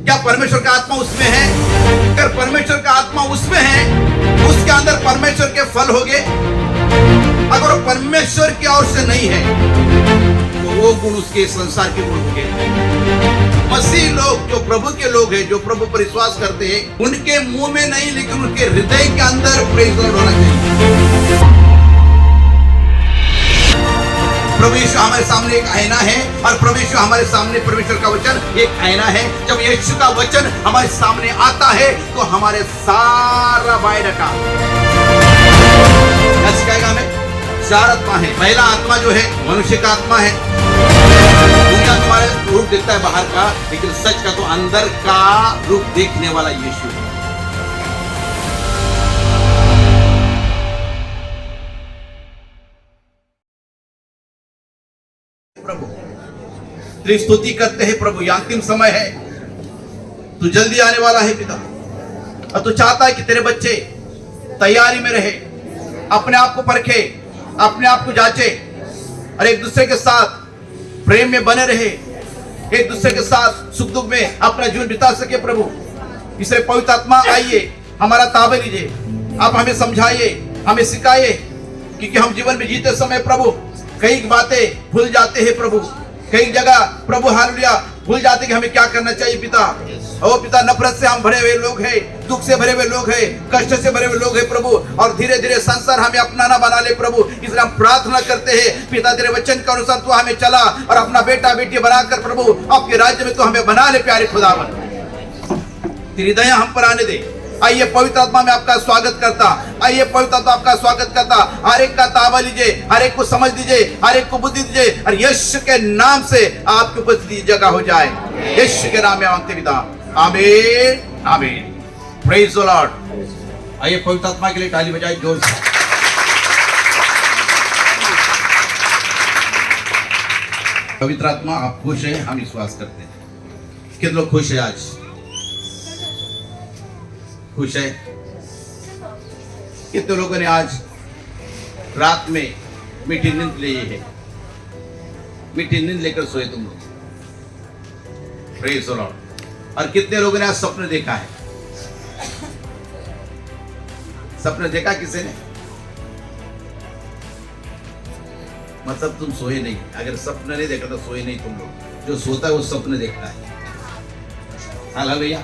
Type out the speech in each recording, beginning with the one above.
क्या परमेश्वर का आत्मा उसमें है? अगर परमेश्वर का आत्मा उसमें है, उसके अंदर परमेश्वर के फल होंगे। अगर वो परमेश्वर की ओर से नहीं है तो वो गुण उसके संसार के गुण होंगे। मसीह लोग जो प्रभु के लोग हैं, जो प्रभु पर विश्वास करते हैं, उनके मुंह में नहीं लेकिन उनके हृदय के अंदर प्रेज लॉर्ड होना चाहिए। प्रभु यीशु हमारे सामने एक आईना है और प्रभु यीशु हमारे सामने परमेश्वर का वचन एक आईना है। जब यीशु का वचन हमारे सामने आता है तो हमारे सारा बायोडाटा क्या सिखाएगा हमें? चार आत्मा है। पहला आत्मा जो है मनुष्य का आत्मा है। दुनिया तुम्हारे रूप देखता है बाहर का, लेकिन सच का तो अंदर का रूप देखने वाला यीशु है। प्रभु तेरी स्तुति करते हैं प्रभु, ये अंतिम समय है, तू जल्दी आने वाला है पिता, और तू चाहता है कि तेरे बच्चे तैयारी में रहे, अपने आप को परखे, अपने आप को जांचे और एक दूसरे के साथ प्रेम में बने रहे, एक दूसरे के साथ सुख दुख में अपना जीवन बिता सके। प्रभु इसलिए पवित्र आत्मा आइए, हमारा ताबा लीजिए, आप हमें समझाइए, हमें सिखाइए, क्योंकि हम जीवन में जीते समय प्रभु कई बातें भूल जाते हैं प्रभु, कई जगह प्रभु हालेलुया भूल जाते कि हमें क्या करना चाहिए पिता। ओ पिता, नफरत से हम भरे हुए लोग हैं, दुख से भरे हुए लोग हैं, कष्ट से भरे हुए लोग हैं प्रभु, और धीरे धीरे संसार हमें अपनाना बना ले प्रभु। इसलिए हम प्रार्थना करते हैं पिता, तेरे वचन के अनुसार तू हमें चला और अपना बेटा बेटी बनाकर प्रभु आपके राज्य में तू हमें बना ले प्यारे खुदावन। तेरी दया हम पर आने दे। आइए पवित्र आत्मा में आपका स्वागत करता, आइए पवित्र आत्मा आपका स्वागत करता। हर एक का ताबा लीजिए, हर एक को समझ दीजिए, हर एक को बुद्धि दीजिए, और यीशु के नाम से आपकी उपस्थिति जगह हो जाए। यीशु के नाम में मांगते पिता, आमीन आमीन। Praise the Lord. आइए पवित्र आत्मा के लिए ताली बजाइए जोर से। पवित्र आत्मा आप खुश हैं, हम विश्वास करते हैं। कितने लोग खुश हैं आज? खुश है? कितने लोगों ने आज रात में मीठी नींद ली है? मीठी नींद लेकर सोए तुम लोग? Praise the Lord. और कितने लोगों ने आज सपने देखा है? सपने देखा किसी ने? मतलब तुम सोए नहीं। अगर सपने नहीं देखा तो सोए नहीं तुम लोग। जो सोता है वो सपने देखता है। Hallelujah,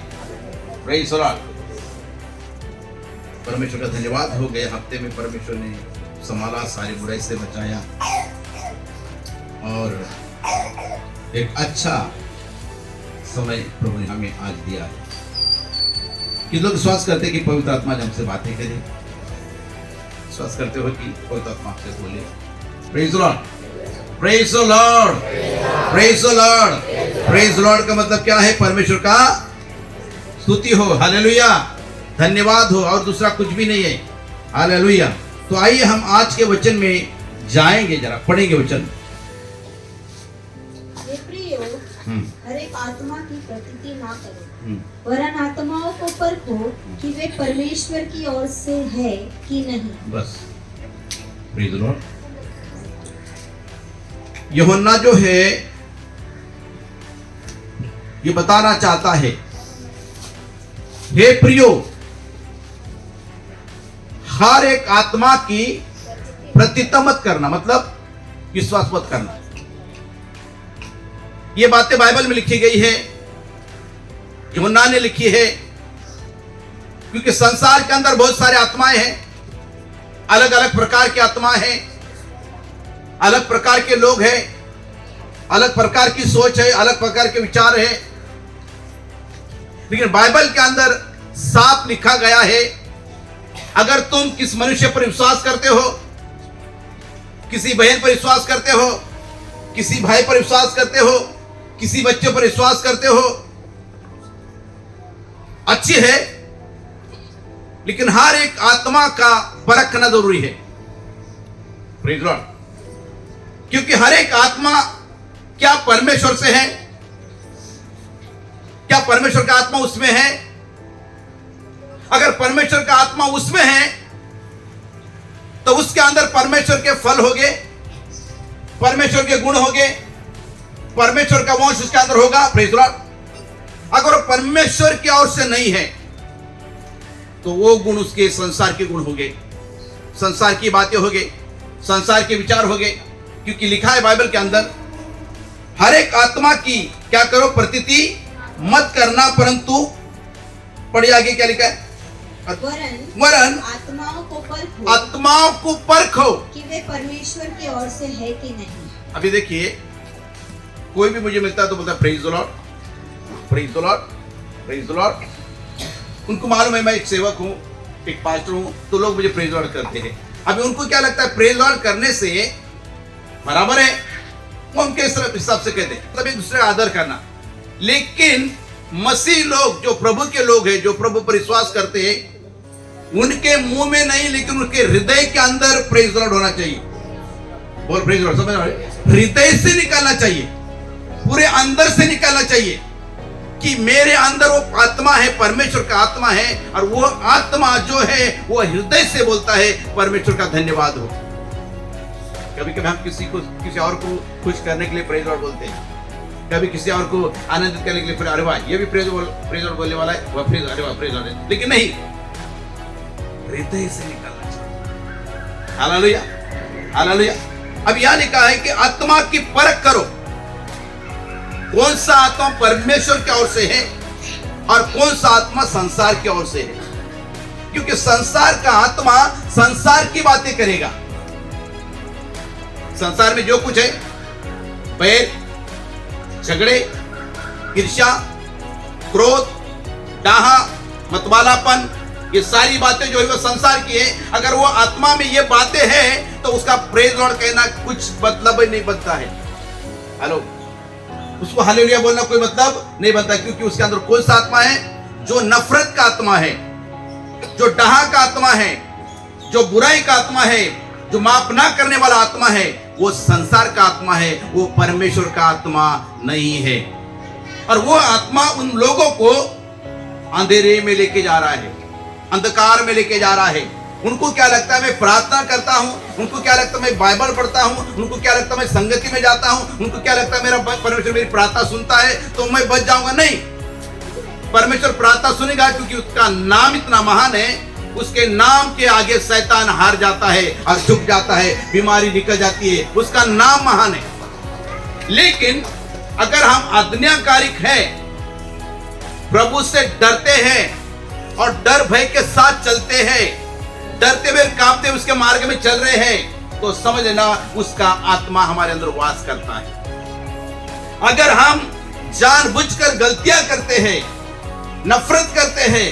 praise the Lord. परमेश्वर का धन्यवाद हो गए, हफ्ते में परमेश्वर ने संभाला, सारी बुराई से बचाया और एक अच्छा समय प्रभु ने हमें आज दिया है। कि लोग विश्वास करते हैं कि पवित्र आत्मा हमसे बातें करे? विश्वास करते हो कि पवित्र आत्मा आपसे बोले? Praise the Lord, praise the Lord, praise the Lord. Praise the Lord का मतलब क्या है? परमेश्वर का स्तुति हो, हालेलुया, धन्यवाद हो, और दूसरा कुछ भी नहीं है। हालेलुया। तो आइए हम आज के वचन में जाएंगे, जरा पढ़ेंगे वचन। हर एक आत्मा की प्रतीति ना करो, वरन आत्माओं को परखो कि वे परमेश्वर की ओर से है कि नहीं। बस, प्रेज द लॉर्ड। यूहन्ना जो है ये बताना चाहता है, हे प्रियो, हर एक आत्मा की प्रतिता मत करना, मतलब विश्वास मत करना। ये बातें बाइबल में लिखी गई है, यूहन्ना ने लिखी है, क्योंकि संसार के अंदर बहुत सारे आत्माएं हैं, अलग अलग प्रकार की आत्माएं हैं, अलग प्रकार के लोग हैं, अलग प्रकार की सोच है, अलग प्रकार के विचार है। लेकिन बाइबल के अंदर साफ लिखा गया है, अगर तुम किस मनुष्य पर विश्वास करते हो, किसी बहन पर विश्वास करते हो, किसी भाई पर विश्वास करते हो, किसी बच्चे पर विश्वास करते हो, अच्छी है, लेकिन हर एक आत्मा का परखना जरूरी है। Praise the Lord. क्योंकि हर एक आत्मा क्या परमेश्वर से है? क्या परमेश्वर का आत्मा उसमें है? अगर परमेश्वर का आत्मा उसमें है तो उसके अंदर परमेश्वर के फल होंगे, परमेश्वर के गुण होंगे, परमेश्वर का वंश उसके अंदर होगा। Praise the Lord. अगर वो परमेश्वर की ओर से नहीं है तो वो गुण उसके संसार के गुण हो गए, संसार की बातें हो गई, संसार के विचार हो गए। क्योंकि लिखा है बाइबल के अंदर, हर एक आत्मा की क्या करो, प्रतीति मत करना, परंतु पढ़िए आगे क्या लिखा है, वरन आत्माओं को परखो कि वे परमेश्वर की ओर से है कि नहीं। अभी देखिए, कोई भी मुझे मिलता है तो बोलता है praise the Lord, praise the Lord, praise the Lord. उनको मालूम है मैं एक सेवक हूँ, एक पास्टर हूँ, तो लोग मुझे प्रेज लॉर्ड करते हैं। अभी उनको क्या लगता है, प्रेज लॉर्ड करने से बराबर है, वो उनके हिसाब से कहते हैं, मतलब एक दूसरे का आदर करना। लेकिन मसीह लोग, जो प्रभु के लोग हैं, जो प्रभु पर विश्वास करते हैं, उनके मुंह में नहीं लेकिन उनके हृदय के अंदर प्रेज लॉर्ड होना चाहिए। बोल प्रेज लॉर्ड, समझ रहे? हृदय से निकालना चाहिए, पूरे अंदर से निकालना चाहिए कि मेरे अंदर वो आत्मा है, परमेश्वर का आत्मा है, और वो आत्मा जो है वो हृदय से बोलता है परमेश्वर का धन्यवाद हो। कभी कभी हम किसी और को खुश करने के लिए प्रेज लॉर्ड बोलते हैं, कभी किसी और को आनंदित करने के लिए अरे वाह ये भी प्रेज लॉर्ड बोलने वाला है, वह प्रेज, अरे वाह प्रेज लॉर्ड, लेकिन नहीं, हृदय से निकलना चाहिए। Hallelujah, hallelujah. अब यहां लिखा है कि आत्मा की परख करो, कौन सा आत्मा परमेश्वर की ओर से है और कौन सा आत्मा संसार की ओर से है। क्योंकि संसार का आत्मा संसार की बातें करेगा। संसार में जो कुछ है, बैर, झगड़े, ईर्ष्या, क्रोध, डाहा, मतवालापन, ये सारी बातें जो है वो संसार की है। अगर वो आत्मा में ये बातें हैं तो उसका प्रेज लॉर्ड कहना कुछ मतलब ही नहीं बनता है। हेलो, उसको हालेलुया बोलना कोई मतलब नहीं बनता, क्योंकि उसके अंदर कौन सा आत्मा है, जो नफरत का आत्मा है, जो डाहा का आत्मा है, जो बुराई का आत्मा है, जो माफ ना करने वाला आत्मा है, वो संसार का आत्मा है, वो परमेश्वर का आत्मा नहीं है। और वो आत्मा उन लोगों को अंधेरे में लेके जा रहा है, अंधकार में लेके जा रहा है। उनको क्या लगता है मैं प्रार्थना करता हूं, उनको क्या लगता है मैं बाइबल पढ़ता हूं, उनको क्या लगता है मैं संगति में जाता हूं, उनको क्या लगता है मेरा परमेश्वर मेरी प्रार्थना सुनता है तो मैं बच जाऊंगा। नहीं, परमेश्वर प्रार्थना सुनेगा, क्योंकि उसका नाम इतना महान है, उसके नाम के आगे शैतान हार जाता है और झुक जाता है, बीमारी निकल जाती है, उसका नाम महान है। लेकिन अगर हम आज्ञाकारिक हैं, प्रभु से डरते हैं और डर भय के साथ चलते हैं, डरते हुए कांपते हुए उसके मार्ग में चल रहे हैं, तो समझ लेना उसका आत्मा हमारे अंदर वास करता है। अगर हम जानबूझकर गलतियां करते हैं, नफरत करते हैं,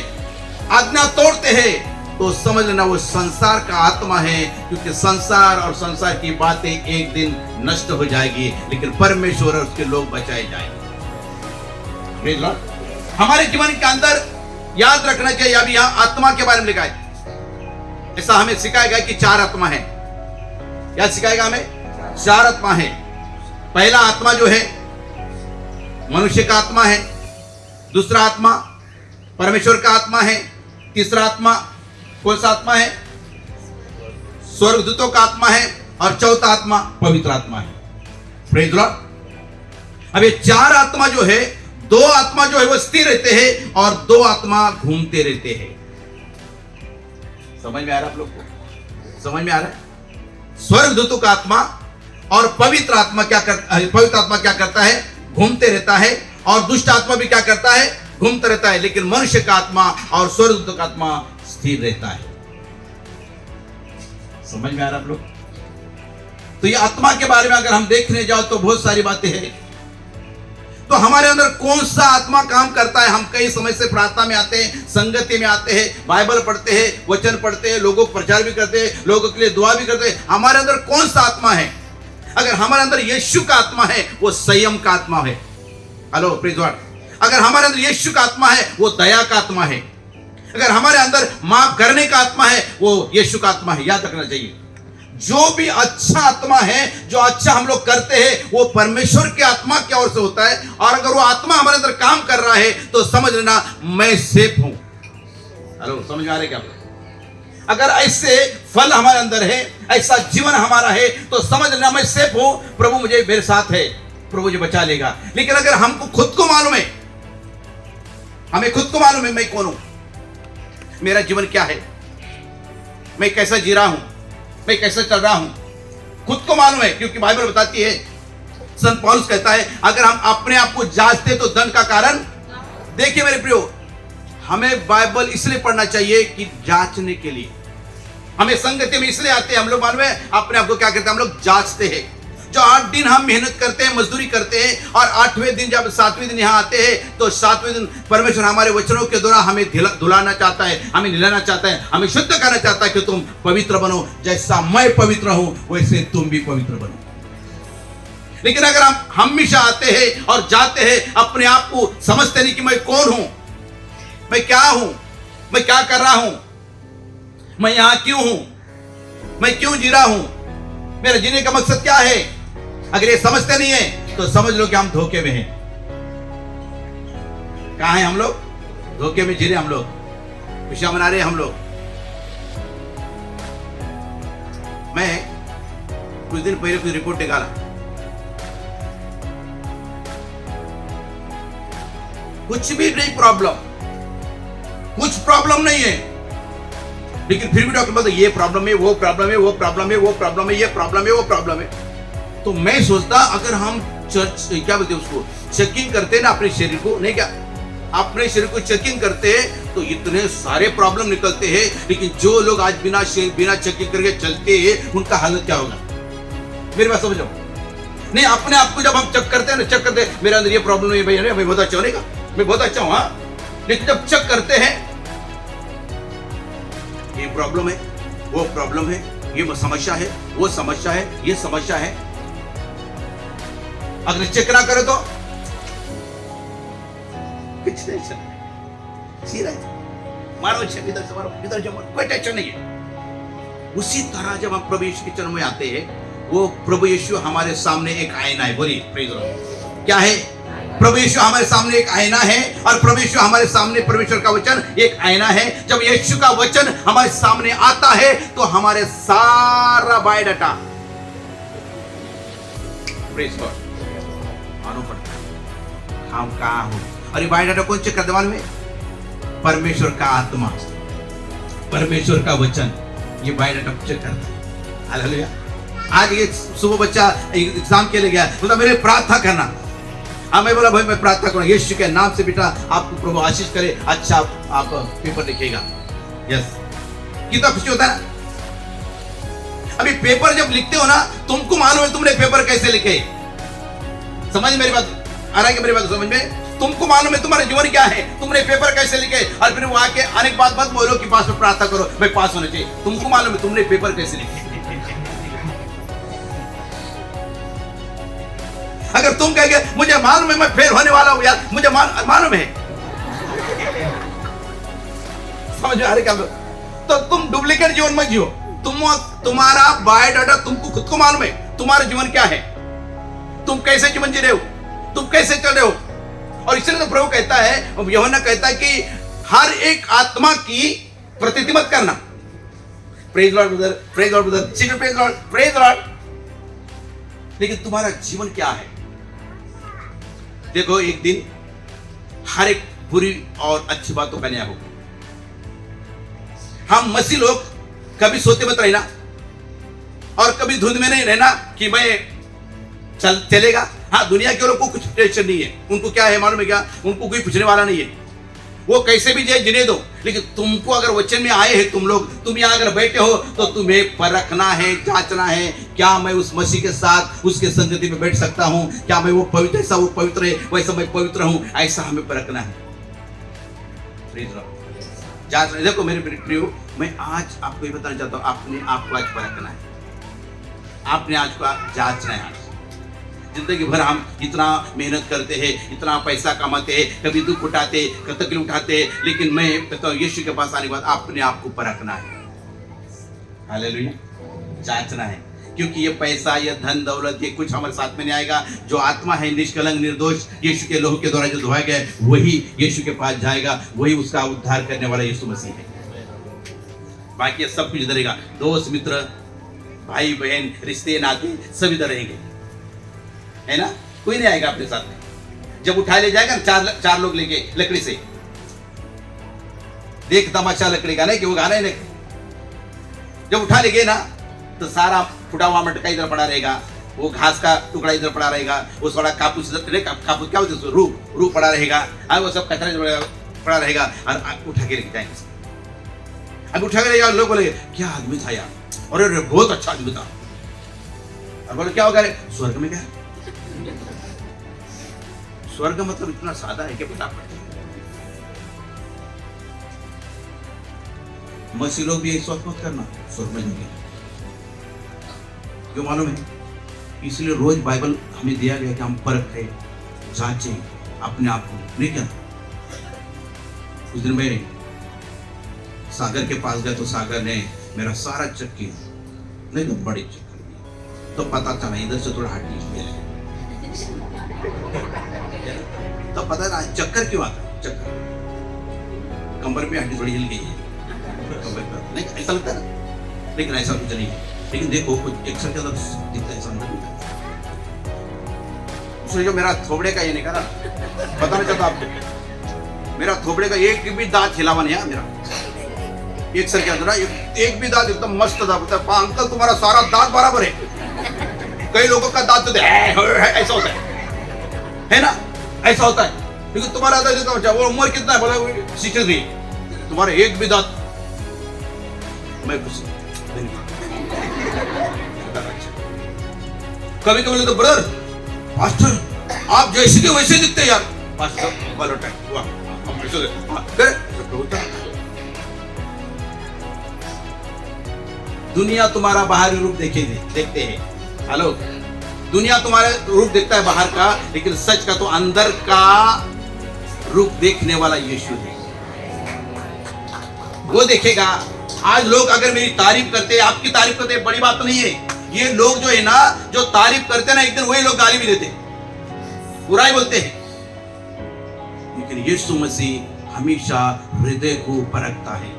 आज्ञा तोड़ते हैं, तो समझ लेना वो संसार का आत्मा है, क्योंकि संसार और संसार की बातें एक दिन नष्ट हो जाएगी, लेकिन परमेश्वर और उसके लोग बचाए जाएंगे। हमारे जीवन के अंदर याद रखना चाहिए, अभी यहां आत्मा के बारे में लिखा है, ऐसा हमें सिखाएगा कि चार आत्मा है। क्या सिखाएगा हमें? चार आत्मा है। पहला आत्मा जो है मनुष्य का आत्मा है, दूसरा आत्मा परमेश्वर का आत्मा है, तीसरा आत्मा कौन सा आत्मा है? स्वर्गदूतों का आत्मा है, और चौथा आत्मा पवित्र आत्मा है। Praise Lord. अब ये चार आत्मा जो है, दो आत्मा जो है वो स्थिर रहते हैं और दो आत्मा घूमते रहते हैं। समझ में आ रहा है आप लोग को? समझ में आ रहा है? स्वर्गदूतों का आत्मा और पवित्र आत्मा क्या करता है? घूमते रहता है। और दुष्ट आत्मा भी क्या करता है? घूमता रहता है। लेकिन मनुष्य का आत्मा और स्वर्गदूतों का आत्मा स्थिर रहता है। समझ में आ रहा है आप लोग? तो ये आत्मा के बारे में अगर हम देखने जाओ तो बहुत सारी बातें हैं। तो हमारे अंदर कौन सा आत्मा काम करता है? हम कई समय से प्रार्थना में आते हैं, संगति में आते हैं, बाइबल पढ़ते हैं, वचन पढ़ते हैं, लोगों को प्रचार भी करते हैं, लोगों के लिए दुआ भी करते हैं। हमारे अंदर कौन सा आत्मा है? अगर हमारे अंदर यीशु का आत्मा है, वो संयम का आत्मा है। Hello praise Lord. अगर हमारे अंदर यीशु का आत्मा है, वो दया का आत्मा है। अगर हमारे अंदर माफ करने का आत्मा है, वो यीशु का आत्मा है। याद रखना चाहिए, जो भी अच्छा आत्मा है, जो अच्छा हम लोग करते हैं, वो परमेश्वर के आत्मा की ओर से होता है। और अगर वो आत्मा हमारे अंदर काम कर रहा है तो समझ लेना मैं सेफ हूं। हेलो, समझ में आ रहा है क्या? अगर ऐसे फल हमारे अंदर है, ऐसा जीवन हमारा है, तो समझ लेना मैं सेफ हूं, प्रभु मुझे मेरे साथ है, प्रभु मुझे बचा लेगा। लेकिन अगर हमको खुद को मालूम है हमें खुद को मालूम है मैं कौन हूं, मेरा जीवन क्या है, मैं कैसा जी रहा हूं, मैं कैसे चल रहा हूं, खुद को मालूम है। क्योंकि बाइबल बताती है, संत पौलुस कहता है, अगर हम अपने आप को जांचते तो दंड का कारण। देखिए मेरे प्रियो, हमें बाइबल इसलिए पढ़ना चाहिए कि जांचने के लिए। हमें संगति में इसलिए आते हैं, हम लोग मालूम है अपने आप को क्या करते हैं, हम लोग जांचते हैं। जो 8 दिन हम मेहनत करते हैं, मजदूरी करते हैं, और 8वें दिन जब 7वें दिन यहाँ आते हैं तो 7वें दिन परमेश्वर हमारे वचनों के द्वारा हमें धुलाना चाहता है, हमें नहलाना चाहता है, हमें शुद्ध करना चाहता है कि तुम पवित्र बनो, जैसा मैं पवित्र हूं वैसे तुम भी पवित्र बनो। लेकिन अगर हम हमेशा आते हैं और जाते हैं, अपने आप को समझते नहीं कि मैं कौन हूं, मैं क्या हूं, मैं क्या कर रहा हूं, मैं यहां क्यों हूं, मैं क्यों जी रहा हूं, मेरा जीने का मकसद क्या है, अगर ये समझते नहीं है तो समझ लो कि हम धोखे में हैं। कहां हैं हम लोग? धोखे में जी रहे हम लोग, खुशियां मना रहे हम लोग। मैं कुछ दिन पहले कुछ रिपोर्ट निकाला, कुछ भी नहीं प्रॉब्लम, कुछ प्रॉब्लम नहीं है, लेकिन फिर भी डॉक्टर बोलते ये प्रॉब्लम है, वो प्रॉब्लम है, वो प्रॉब्लम है, वो प्रॉब्लम है, ये प्रॉब्लम है, वो प्रॉब्लम है। तो मैं सोचता अगर हम चर्च क्या बोलते हैं उसको, चेकिंग करते ना अपने शरीर को, नहीं क्या अपने शरीर को चेकिंग करते हैं तो इतने सारे प्रॉब्लम निकलते हैं। लेकिन जो लोग आज बिना चेकिंग करके चलते हैं उनका हालत क्या होगा? मेरी बात समझो। नहीं, अपने आप को जब हम चेक करते हैं ना, चेक करते हैं मेरे अंदर ये प्रॉब्लम है भाई, मैं बहुत अच्छा होने का, मैं बहुत अच्छा हूं, हाँ। लेकिन जब चेक करते हैं ये प्रॉब्लम है, वो प्रॉब्लम है, ये समस्या है, वो समस्या है, ये समस्या है, अगर चेक ना करे तो कुछ नहीं चल, सीधा मारो इधर से मारो, इधर से मारो, कोई टेंशन नहीं है। उसी तरह जब हम प्रभु यीशु के चरण में आते हैं, वो प्रभु यीशु हमारे सामने एक आईना है। बोलिए प्रेज द लॉर्ड। क्या है? प्रभु यीशु हमारे सामने एक आईना है, और प्रभु यीशु हमारे सामने परमेश्वर का वचन एक आईना है। जब यीशु का वचन हमारे सामने आता है तो हमारे सारा बायोडाटा प्रेज गॉड मालूम पड़ता है हम कहाँ हो। और ये बायोडाटा कौन चेक करने वाले में? परमेश्वर का आत्मा, परमेश्वर का वचन, ये बायोडाटा चेक करता है। हालेलुया। आज ये सुबह बच्चा एग्जाम के लिए गया, बोला मेरे प्रार्थना करना। मैं बोला भाई मैं प्रार्थना करूँ यीशु के नाम से, बेटा आपको प्रभु आशीष करे, अच्छा आप पेपर लिखिएगा। यस, कितना खुशी होता है ना। अभी पेपर जब लिखते हो ना, तुमको मालूम है तुमने पेपर कैसे लिखे। समझ मेरी बात आ रहा है कि मेरी बात समझ में? तुमको मालूम है तुम्हारा जीवन क्या है, तुमने पेपर कैसे लिखे। और फिर वहां के आने के बाद मत बोलो कि पास में प्रार्थना करो मैं पास होना चाहिए। तुमको मालूम है तुमने पेपर कैसे लिखे। अगर तुम कहेंगे मुझे मालूम है मैं फेल होने वाला हूं यार, मुझे मालूम है, समझ में आ रही क्या? तो तुम डुप्लीकेट जीवन मत जियो। तुम्हारा बायोडाटा तुमको खुद को मालूम है, तुम्हारा जीवन क्या है, तुम कैसे जीवन जी रहे हो, तुम कैसे चल रहे हो। और इसलिए तो प्रभु कहता है, यूहन्ना कहता है कि हर एक आत्मा की प्रतीति मत करना। Praise Lord brother, praise Lord brother, praise Lord, praise Lord. लेकिन तुम्हारा जीवन क्या है? देखो एक दिन हर एक बुरी और अच्छी बातों का न्याय होगा। हम मसीह लोग कभी सोते मत रहना और कभी धुंध में नहीं रहना कि मैं चलेगा। हाँ, दुनिया के लोगों को कुछ टेंशन नहीं है, उनको क्या है मालूम है क्या? उनको कोई पूछने वाला नहीं है, वो कैसे भी जाए जीने दो। लेकिन तुमको अगर वचन में आए हैं, तुम यहाँ अगर बैठे हो तो तुम्हें परखना है, जांचना है, क्या मैं उस मसीह के साथ उसके संगति में बैठ सकता हूँ? क्या मैं वो पवित्र, ऐसा वो पवित्र है वैसा मैं पवित्र हूँ? ऐसा हमें परखना है। जांच। देखो मेरे प्रियो, मैं आज आपको ये बताना चाहता हूँ, अपने आप को आज परखना है, आपने आज को जांचना है। जिंदगी भर हम इतना मेहनत करते हैं, इतना पैसा कमाते हैं, कभी दुख उठाते, कभी तकलीफ उठाते, लेकिन मैं कहता हूँ यीशु के पास आने के बाद अपने आप को परखना है। हालेलुया। जांचना है, क्योंकि ये पैसा, ये धन दौलत, ये कुछ हमारे साथ में नहीं आएगा। जो आत्मा है निष्कलंक निर्दोष यीशु के लहू के द्वारा जो धोया गया, वही यीशु के पास जाएगा, वही उसका उद्धार करने वाला यीशु मसीह है। बाकी सब कुछ इधर रहेगा, दोस्त मित्र भाई बहन रिश्ते नाते सब इधर रहेंगे, है ना? कोई नहीं आएगा अपने साथ में। जब उठा ले जाएगा चार लोग लेके लकड़ी से, देख तमाशा लकड़ी का, नहीं कि वो गाना ही नहीं। जब उठा लेंगे ना तो सारा फुटा हुआ मटका इधर पड़ा रहेगा, वो घास का टुकड़ा इधर पड़ा रहेगा, वो थोड़ा कापूस इधर, कापूस क्या बोलते हैं, रूप पड़ा रहेगा, और वो सब कचरा पड़ा रहेगा, और उठा के लेके जाएंगे। अब उठा के लेगा, लोग बोले क्या आदमी था यार, अरे बहुत अच्छा आदमी था। और बोले क्या होगा, स्वर्ग में गया। स्वर्ग मतलब इतना सादा है कि पता पड़ता है। मसीह लोग भी एक सोच मत करना स्वर्ग में जाएंगे, क्यों मालूम है? इसलिए रोज बाइबल हमें दिया गया कि हम परखें, जांचें अपने आप को, नहीं क्या? उस दिन मैं सागर के पास गया तो सागर ने मेरा सारा चेक किया, नहीं तो बड़ी चेक कर दिया, तो पता चला इधर से थोड़ा हड्डी है, तो पता ना चक्कर क्यों आता, चक्कर कमर में हड्डी थोड़ी हिल गई है, नहीं ऐसा लगता है ना, लेकिन ऐसा कुछ नहीं है। लेकिन देखो कुछ एक्शन के अंदर दिखता है, अंदर उसने जो मेरा थोबड़े का ये नहीं करा, बताना चाहता आपको, मेरा थोबड़े का एक भी दांत हिलावा नहीं है मेरा, एक सर के अंदर एक भी दांत एकदम मस्त था। बोलता है अंकल तुम्हारा सारा दांत बराबर है। कई लोगों का दांत तो ऐसा होता है ना, ऐसा होता है, लेकिन तुम्हारा दांत वो उम्र कितना है, बोला 63, तुम्हारा एक भी दांत, मैं कुछ कभी कभी तो ब्रदर पास्टर आप जैसे के वैसे दिखते यार, पास्टर बालोटा वाह हम ऐसे दुनिया तुम्हारा बाहरी रूप देखते हैं। हेलो, दुनिया तुम्हारा रूप देखता है बाहर का, लेकिन सच का तो अंदर का रूप देखने वाला यीशु है, वो देखेगा। आज लोग अगर मेरी तारीफ करते हैं, आपकी तारीफ करते हैं, बड़ी बात तो नहीं है। ये लोग जो है ना, जो तारीफ करते हैं ना, एक दिन वही लोग गाली भी देते हैं, बुराई बोलते हैं, लेकिन यीशु मसीह हमेशा हृदय को परखता है,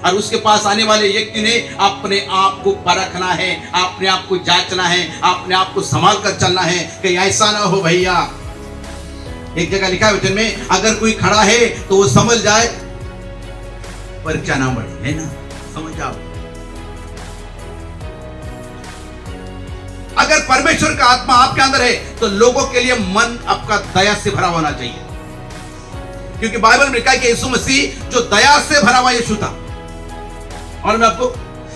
और उसके पास आने वाले व्यक्ति ने अपने आप को परखना है, अपने आप को जांचना है, अपने आप को संभाल कर चलना है कि ऐसा ना हो भैया। एक जगह लिखा है वचन में, अगर कोई खड़ा है तो वो समझ जाए परीक्षा ना बढ़े, है ना, समझ जाओ। अगर परमेश्वर का आत्मा आपके अंदर है तो लोगों के लिए मन आपका दया से भरा होना चाहिए, क्योंकि बाइबल में लिखा है कि यीशु मसीह जो दया से भरा हुआ यीशु था। और मैं आपको,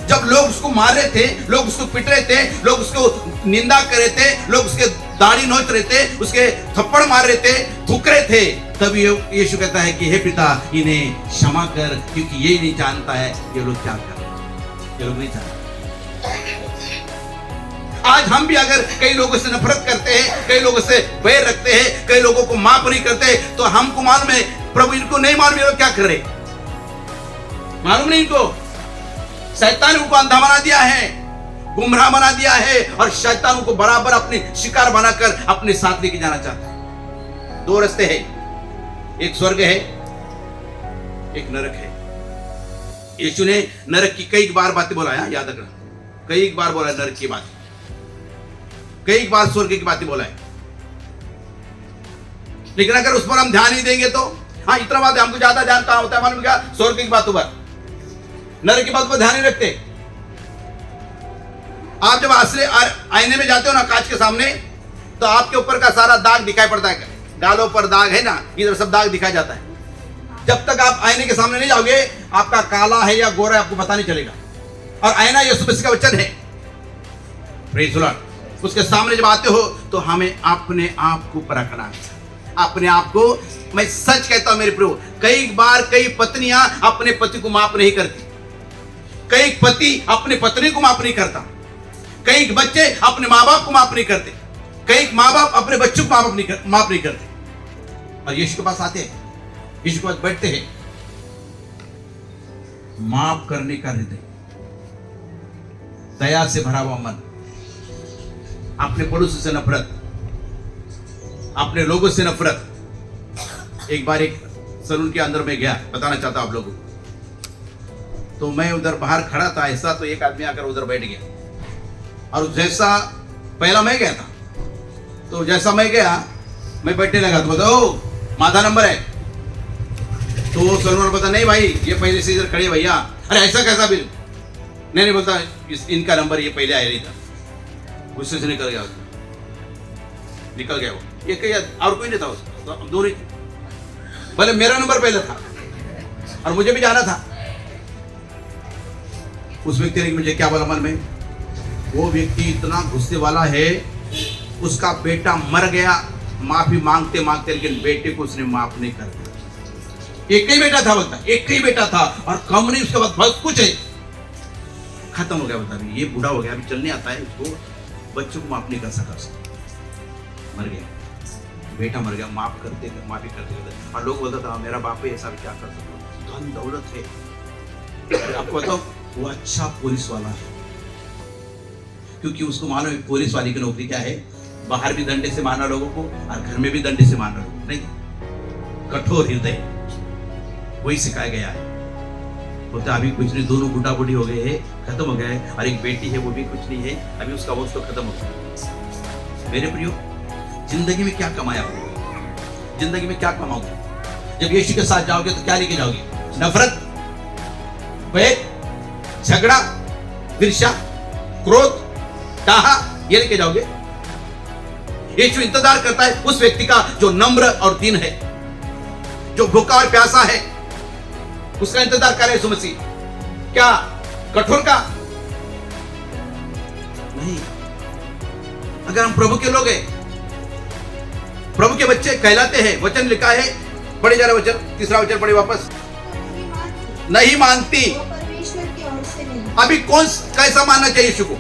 जब लोग उसको मार रहे थे, लोग उसको पिट रहे थे, लोग उसको निंदा कर रहे थे, लोग उसके दाढ़ी नोच रहे थे, उसके थप्पड़ मार रहे थे, थूक रहे थे, तब यीशु कहता है कि हे पिता इन्हें क्षमा कर, क्योंकि ये नहीं जानता है ये लोग क्या कर रहे हैं, ये लोग नहीं जानते। आज हम भी अगर कई लोगों से नफरत करते हैं, कई लोगों से बैर रखते हैं, कई लोगों को माफ नहीं करते, तो हमको मालूम है प्रभु इनको नहीं मालूम ये लोग क्या कर रहे, मालूम नहीं इनको। शैतान उनको अंधा बना दिया है, गुमराह बना दिया है, और शैतान उनको बराबर अपने शिकार बनाकर अपने साथ लेके जाना चाहता है। दो रास्ते हैं, एक स्वर्ग है, एक नरक है। यीशु ने नरक की कई बार बातें बोला, याद रखना, कई बार बोला नरक की बात, कई बार स्वर्ग की बातें बोला है, लेकिन अगर उस पर हम ध्यान नहीं देंगे तो, हाँ इतना बात है, हमको ज्यादा ध्यान कहां होता है मालूम क्या, स्वर्ग की बातों पर, नरक की बात पर ध्यान नहीं रखते। आप जब आईने में जाते हो ना, कांच के सामने, तो आपके ऊपर का सारा दाग दिखाई पड़ता है, गालों पर दाग है ना, इधर सब दाग दिखाई जाता है। जब तक आप आईने के सामने नहीं जाओगे, आपका काला है या गोरा है आपको पता नहीं चलेगा। और आईना यीशु मसीह का वचन है, प्रेज़ द लॉर्ड। उसके सामने जब आते हो तो हमें अपने आप को परखना है, अपने आप को। मैं सच कहता हूं मेरे प्रभु, कई बार कई पत्नियां अपने पति को माफ नहीं करती, कई पति अपने पत्नी को माफ नहीं करता, कई बच्चे अपने माँ बाप को माफ नहीं करते, कई माँ बाप अपने बच्चों को माफ नहीं करते। और यीशु के पास आते हैं, यीशु के पास बैठते हैं, माफ करने का हृदय, दया से भरा हुआ मन, अपने पड़ोसी से नफरत, अपने लोगों से नफरत। एक बार एक सलून के अंदर में गया, बताना चाहता हूं आप लोगों को, तो मैं उधर बाहर खड़ा था ऐसा, तो एक आदमी आकर उधर बैठ गया, और जैसा पहला मैं गया था, तो जैसा मैं गया मैं बैठने लगा, तो बताओ माथा नंबर है, तो वो सलमान पता नहीं भाई, ये पहले से इधर खड़े भैया, अरे ऐसा कैसा बिल, नहीं बोलता इनका नंबर ये पहले आया नहीं था, गुस्से से निकल गया वो। ये कहीं और कोई नहीं था उसका, तो दूर ही थे। भले मेरा नंबर पहले था और मुझे भी जाना था। उस व्यक्ति ने मुझे क्या बोला मन में, वो व्यक्ति इतना गुस्से वाला है, उसका बेटा मर गया, माफी मांगते मांगते, लेकिन बेटे को उसने माफ नहीं कर दिया। एक ही बेटा था, बोलता एक ही बेटा था और कम नहीं, उसके बाद बहुत कुछ है, खत्म हो गया। बता ये बूढ़ा हो गया, अभी चलने आता है, उसको बच्चों को माफ नहीं कर सका, मर गया, बेटा मर गया, माफी करते और लोग बोलता था मेरा बाप ही ऐसा, क्या कर सकता, धन दौलत है। आपको बताओ वो अच्छा पुलिस वाला है, क्योंकि उसको मानो पुलिस वाली की नौकरी क्या है, बाहर भी डंडे से मारना लोगों को और घर में भी डंडे से मारना लोगों को, नहीं, कठोर हृदय, वही सिखाया गया है। बोलते अभी कुछ नहीं, दोनों बूढ़ा बूढ़ी हो गए हैं, खत्म हो गया है, और एक बेटी है वो भी कुछ नहीं है, अभी उसका वक्त तो खत्म हो गया। मेरे प्रियो, जिंदगी में क्या कमाया हो, जिंदगी में क्या कमाओगे? जब यीशु के साथ जाओगे तो क्या लेके जाओगे? नफरत, भेद, झगड़ा, ईर्ष्या, क्रोध, टाहा, ये लेके जाओगे? यीशु इंतजार करता है उस व्यक्ति का जो नम्र और दीन है, जो भूखा और प्यासा है, उसका इंतजार करे यीशु मसीह। क्या कठोर का? नहीं। अगर हम प्रभु के लोग हैं, प्रभु के बच्चे कहलाते हैं, वचन लिखा है, पढ़े जा रहे वचन, तीसरा वचन पढ़े वापस, नहीं मानती, परमेश्वर की ओर से नहीं। अभी कौन कैसा मानना चाहिए यीशु को?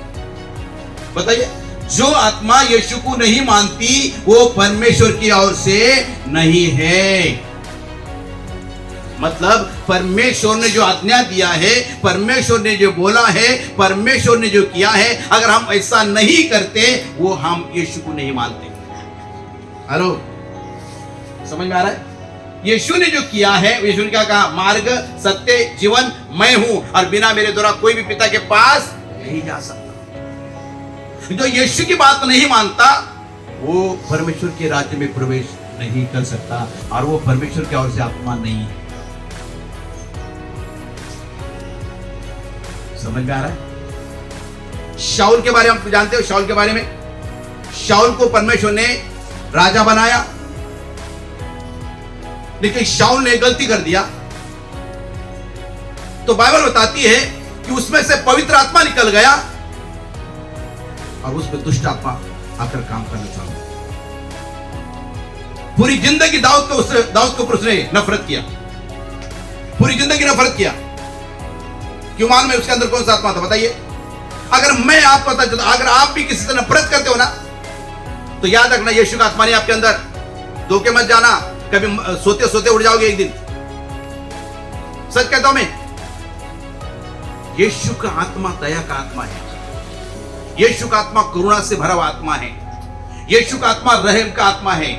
बताइए। जो आत्मा यीशु को नहीं मानती वो परमेश्वर की ओर से नहीं है। मतलब परमेश्वर ने जो आज्ञा दिया है, परमेश्वर ने जो बोला है, परमेश्वर ने जो किया है, अगर हम ऐसा नहीं करते वो हम यीशु को नहीं मानते। हेलो, समझ में आ रहा है? यीशु ने जो किया है, यीशु ने क्या कहा? मार्ग, सत्य, जीवन मैं हूं और बिना मेरे द्वारा कोई भी पिता के पास नहीं जा सकता। जो यीशु की बात नहीं मानता वो परमेश्वर के राज्य में प्रवेश नहीं कर सकता और वो परमेश्वर की ओर से आत्मा नहीं है। समझ में आ रहा है? शाऊल के बारे में आप जानते हो, शाऊल के बारे में, शाऊल को परमेश्वर ने राजा बनाया, लेकिन शाऊल ने गलती कर दिया। तो बाइबल बताती है कि उसमें से पवित्र आत्मा निकल गया और उसमें दुष्ट आत्मा आकर काम करना चालू। पूरी जिंदगी दाऊद के ऊपर उसने नफरत किया, पूरी जिंदगी नफरत किया। क्यों? मालूम में उसके अंदर कौन सा आत्मा था? बताइए। अगर मैं आपको पता चलता, अगर आप भी किसी से नफरत करते हो ना, तो याद रखना यीशु का आत्मा नहीं आपके अंदर। धोखे मत जाना, कभी सोते सोते उड़ जाओगे एक दिन। सच कहता हूं मैं, यीशु का आत्मा दया का आत्मा है, यीशु का आत्मा करुणा से भरा हुआ आत्मा है, यीशु का आत्मा रहम का आत्मा है,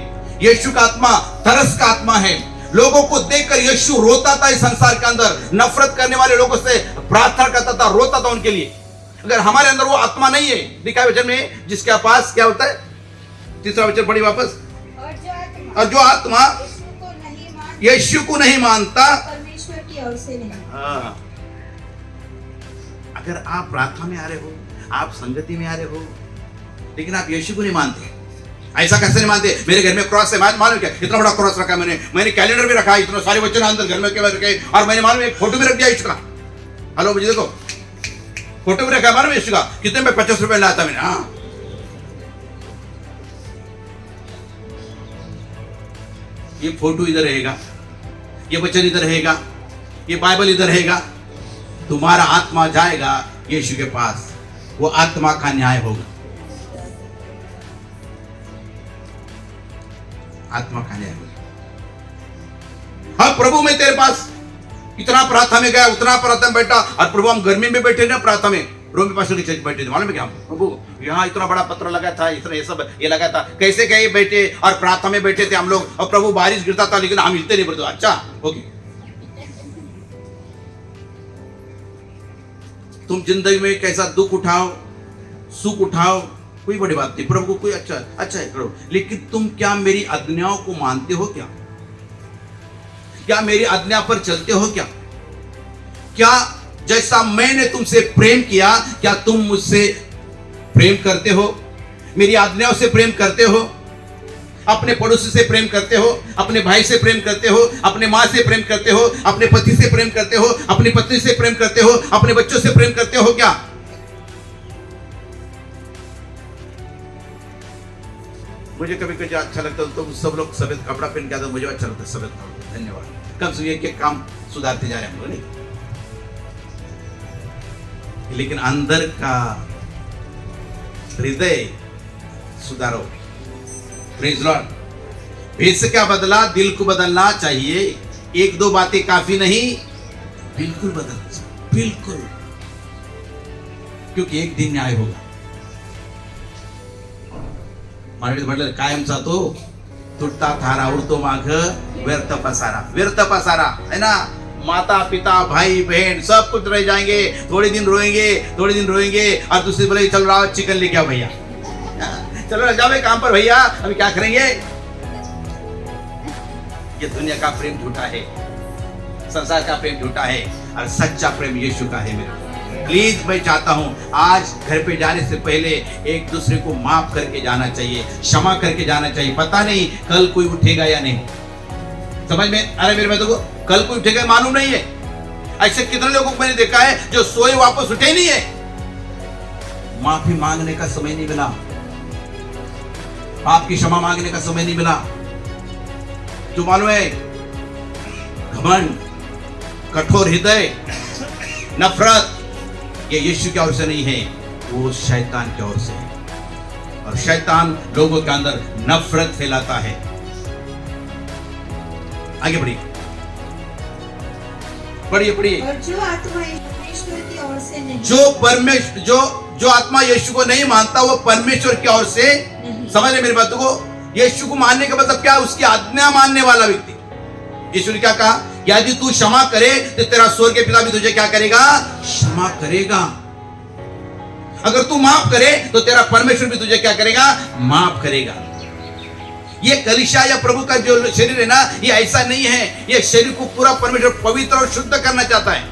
यीशु का आत्मा तरस का आत्मा है। लोगों को देखकर यीशु रोता था इस संसार के अंदर, नफरत करने वाले लोगों से प्रार्थना करता था, रोता था उनके लिए। अगर हमारे अंदर वो आत्मा नहीं है, लिखा है वचन में, जिसके पास क्या होता है? तीसरा वचन पढ़ी वापस, और जो आत्मा यीशु को नहीं मानता परमेश्वर की ओर से नहीं। हाँ। अगर आप प्रार्थना में आ रहे हो, आप संगति में आ रहे हो, लेकिन आप यीशु को नहीं मानते, ऐसा कैसे नहीं मानते? मेरे घर में क्रॉस है, मालूम क्या? इतना बड़ा क्रॉस रखा है मैंने कैलेंडर भी रखा है, इतना सारे वचन अंदर घर में रखे, और मैंने मालूम एक फोटो भी रख दिया यीशु का। हेलो, मुझे देखो, फोटो भी रखा मालूम यीशु का, कितने में? 50 रुपए लाता मैंने। हाँ, ये फोटो इधर रहेगा, ये वचन इधर रहेगा, ये बाइबल इधर रहेगा, तुम्हारा आत्मा जाएगा यीशु के पास, वो आत्मा का न्याय होगा, आत्मा का न्याय होगा। हाँ, प्रभु मैं तेरे पास इतना प्रार्थना में गया, उतना प्रार्थना में बैठा, और प्रभु हम गर्मी में बैठे ना प्रार्थना में, रोमी पास्टर की चर्च बैठे थे, मालूम है क्या? प्रभु यहाँ इतना बड़ा पत्र लगा था, इतना ये सब ये लगा था, कैसे गए बैठे और प्रार्थना में बैठे थे हम लोग, और प्रभु बारिश गिरता था लेकिन हम हिलते नहीं पड़ते। अच्छा, ओके। तुम जिंदगी में कैसा दुख उठाओ, सुख उठाओ, कोई बड़ी बात नहीं, प्रभु को कोई अच्छा है करो, लेकिन तुम क्या मेरी आज्ञाओं को मानते हो क्या? क्या मेरी आज्ञा पर चलते हो? क्या जैसा मैंने तुमसे प्रेम किया, क्या तुम मुझसे प्रेम करते हो? मेरी आज्ञाओं से प्रेम करते हो? अपने पड़ोसी से प्रेम करते हो? अपने भाई से प्रेम करते हो? अपने माँ से प्रेम करते हो? अपने पति से प्रेम करते हो? अपनी पत्नी से प्रेम करते हो? अपने बच्चों से प्रेम करते हो क्या? मुझे कभी कभी अच्छा लगता है तो सब लोग सफेद कपड़ा पहन के आते, मुझे अच्छा लगता है सफेद कपड़ा। धन्यवाद। कम से एक काम सुधारते जा रहे हैं हम लोग, नहीं? लेकिन अंदर का हृदय सुधारो। Praise Lord. भेद से क्या बदला? दिल को बदलना चाहिए। एक दो बातें काफी नहीं, बिल्कुल बदलना चाहिए, बिल्कुल। क्योंकि एक दिन न्याय होगा। मराठीत म्हटलं कायमचा तो तुटता थारा, उडतो माग व्यर्थ पसारा। व्यर्थ पसारा है ना। माता पिता भाई बहन सब कुछ रह जाएंगे, थोड़े दिन रोएंगे और दूसरे बोले चल रहा चिकन लेके आओ भैया, चलो जाओ काम पर भैया, अभी क्या करेंगे? ये दुनिया का प्रेम झूठा है, संसार का प्रेम झूठा है और सच्चा प्रेम यीशु का है। मेरे प्लीज मैं चाहता हूं आज घर पे जाने से पहले एक दूसरे को माफ करके जाना चाहिए, क्षमा करके जाना चाहिए। पता नहीं कल कोई उठेगा या नहीं, समझ में? अरे मेरे को कल कोई उठेगा मालूम नहीं है। ऐसे कितने लोगों को मैंने देखा है जो सोए वापस उठे नहीं है। माफी मांगने का समय नहीं मिला, पाप की क्षमा मांगने का समय नहीं मिला। जो मालूम है घमंड, कठोर हृदय, नफरत, ये यीशु की ओर से नहीं है, वो शैतान की ओर से है। और शैतान लोगों के अंदर नफरत फैलाता है। आगे बढ़िए, पढ़िए। और जो आत्मा परमेश्वर की ओर से नहीं, जो आत्मा यीशु को नहीं मानता वो परमेश्वर की ओर से नहीं। समझ रहे मेरी बात को? यीशु को मानने का मतलब क्या? उसकी आज्ञा मानने वाला व्यक्ति। यीशु ने क्या कहा? यदि तू क्षमा करे तो तेरा स्वर्ग के पिता भी तुझे क्या करेगा? क्षमा करेगा। अगर तू माफ करे तो तेरा परमेश्वर भी तुझे क्या करेगा? माफ करेगा। ये कलीसिया या प्रभु का जो शरीर है ना, ये ऐसा नहीं है। ये शरीर को पूरा परमेश्वर पवित्र और शुद्ध करना चाहता है।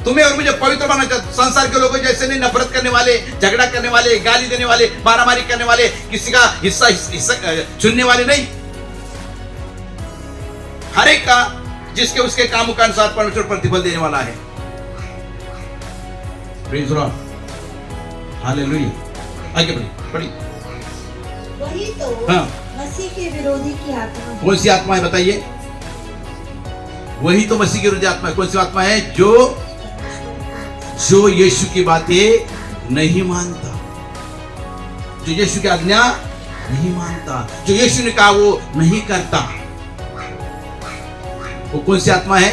तुम्हें और मुझे पवित्र बनाना चाहता। संसार के लोगों जैसे नहीं, नफरत करने वाले, झगड़ा करने वाले, गाली देने वाले, मारामारी करने वाले, किसी का हिस्सा चुनने वाले नहीं। हर एक का जिसके उसके कामों के अनुसार परमेश्वर प्रतिफल देने वाला है। Praise Lord, hallelujah. आगे बढ़िए। वही तो मसीह के विरोधी की आत्मा है। कौन सी आत्मा है बताइए? वही तो मसीह की विरोधी आत्मा है। कौन सी आत्मा है? जो यीशु की बातें नहीं मानता, जो यीशु की आज्ञा नहीं मानता, जो यीशु ने कहा वो नहीं करता। वो कौन सी आत्मा है?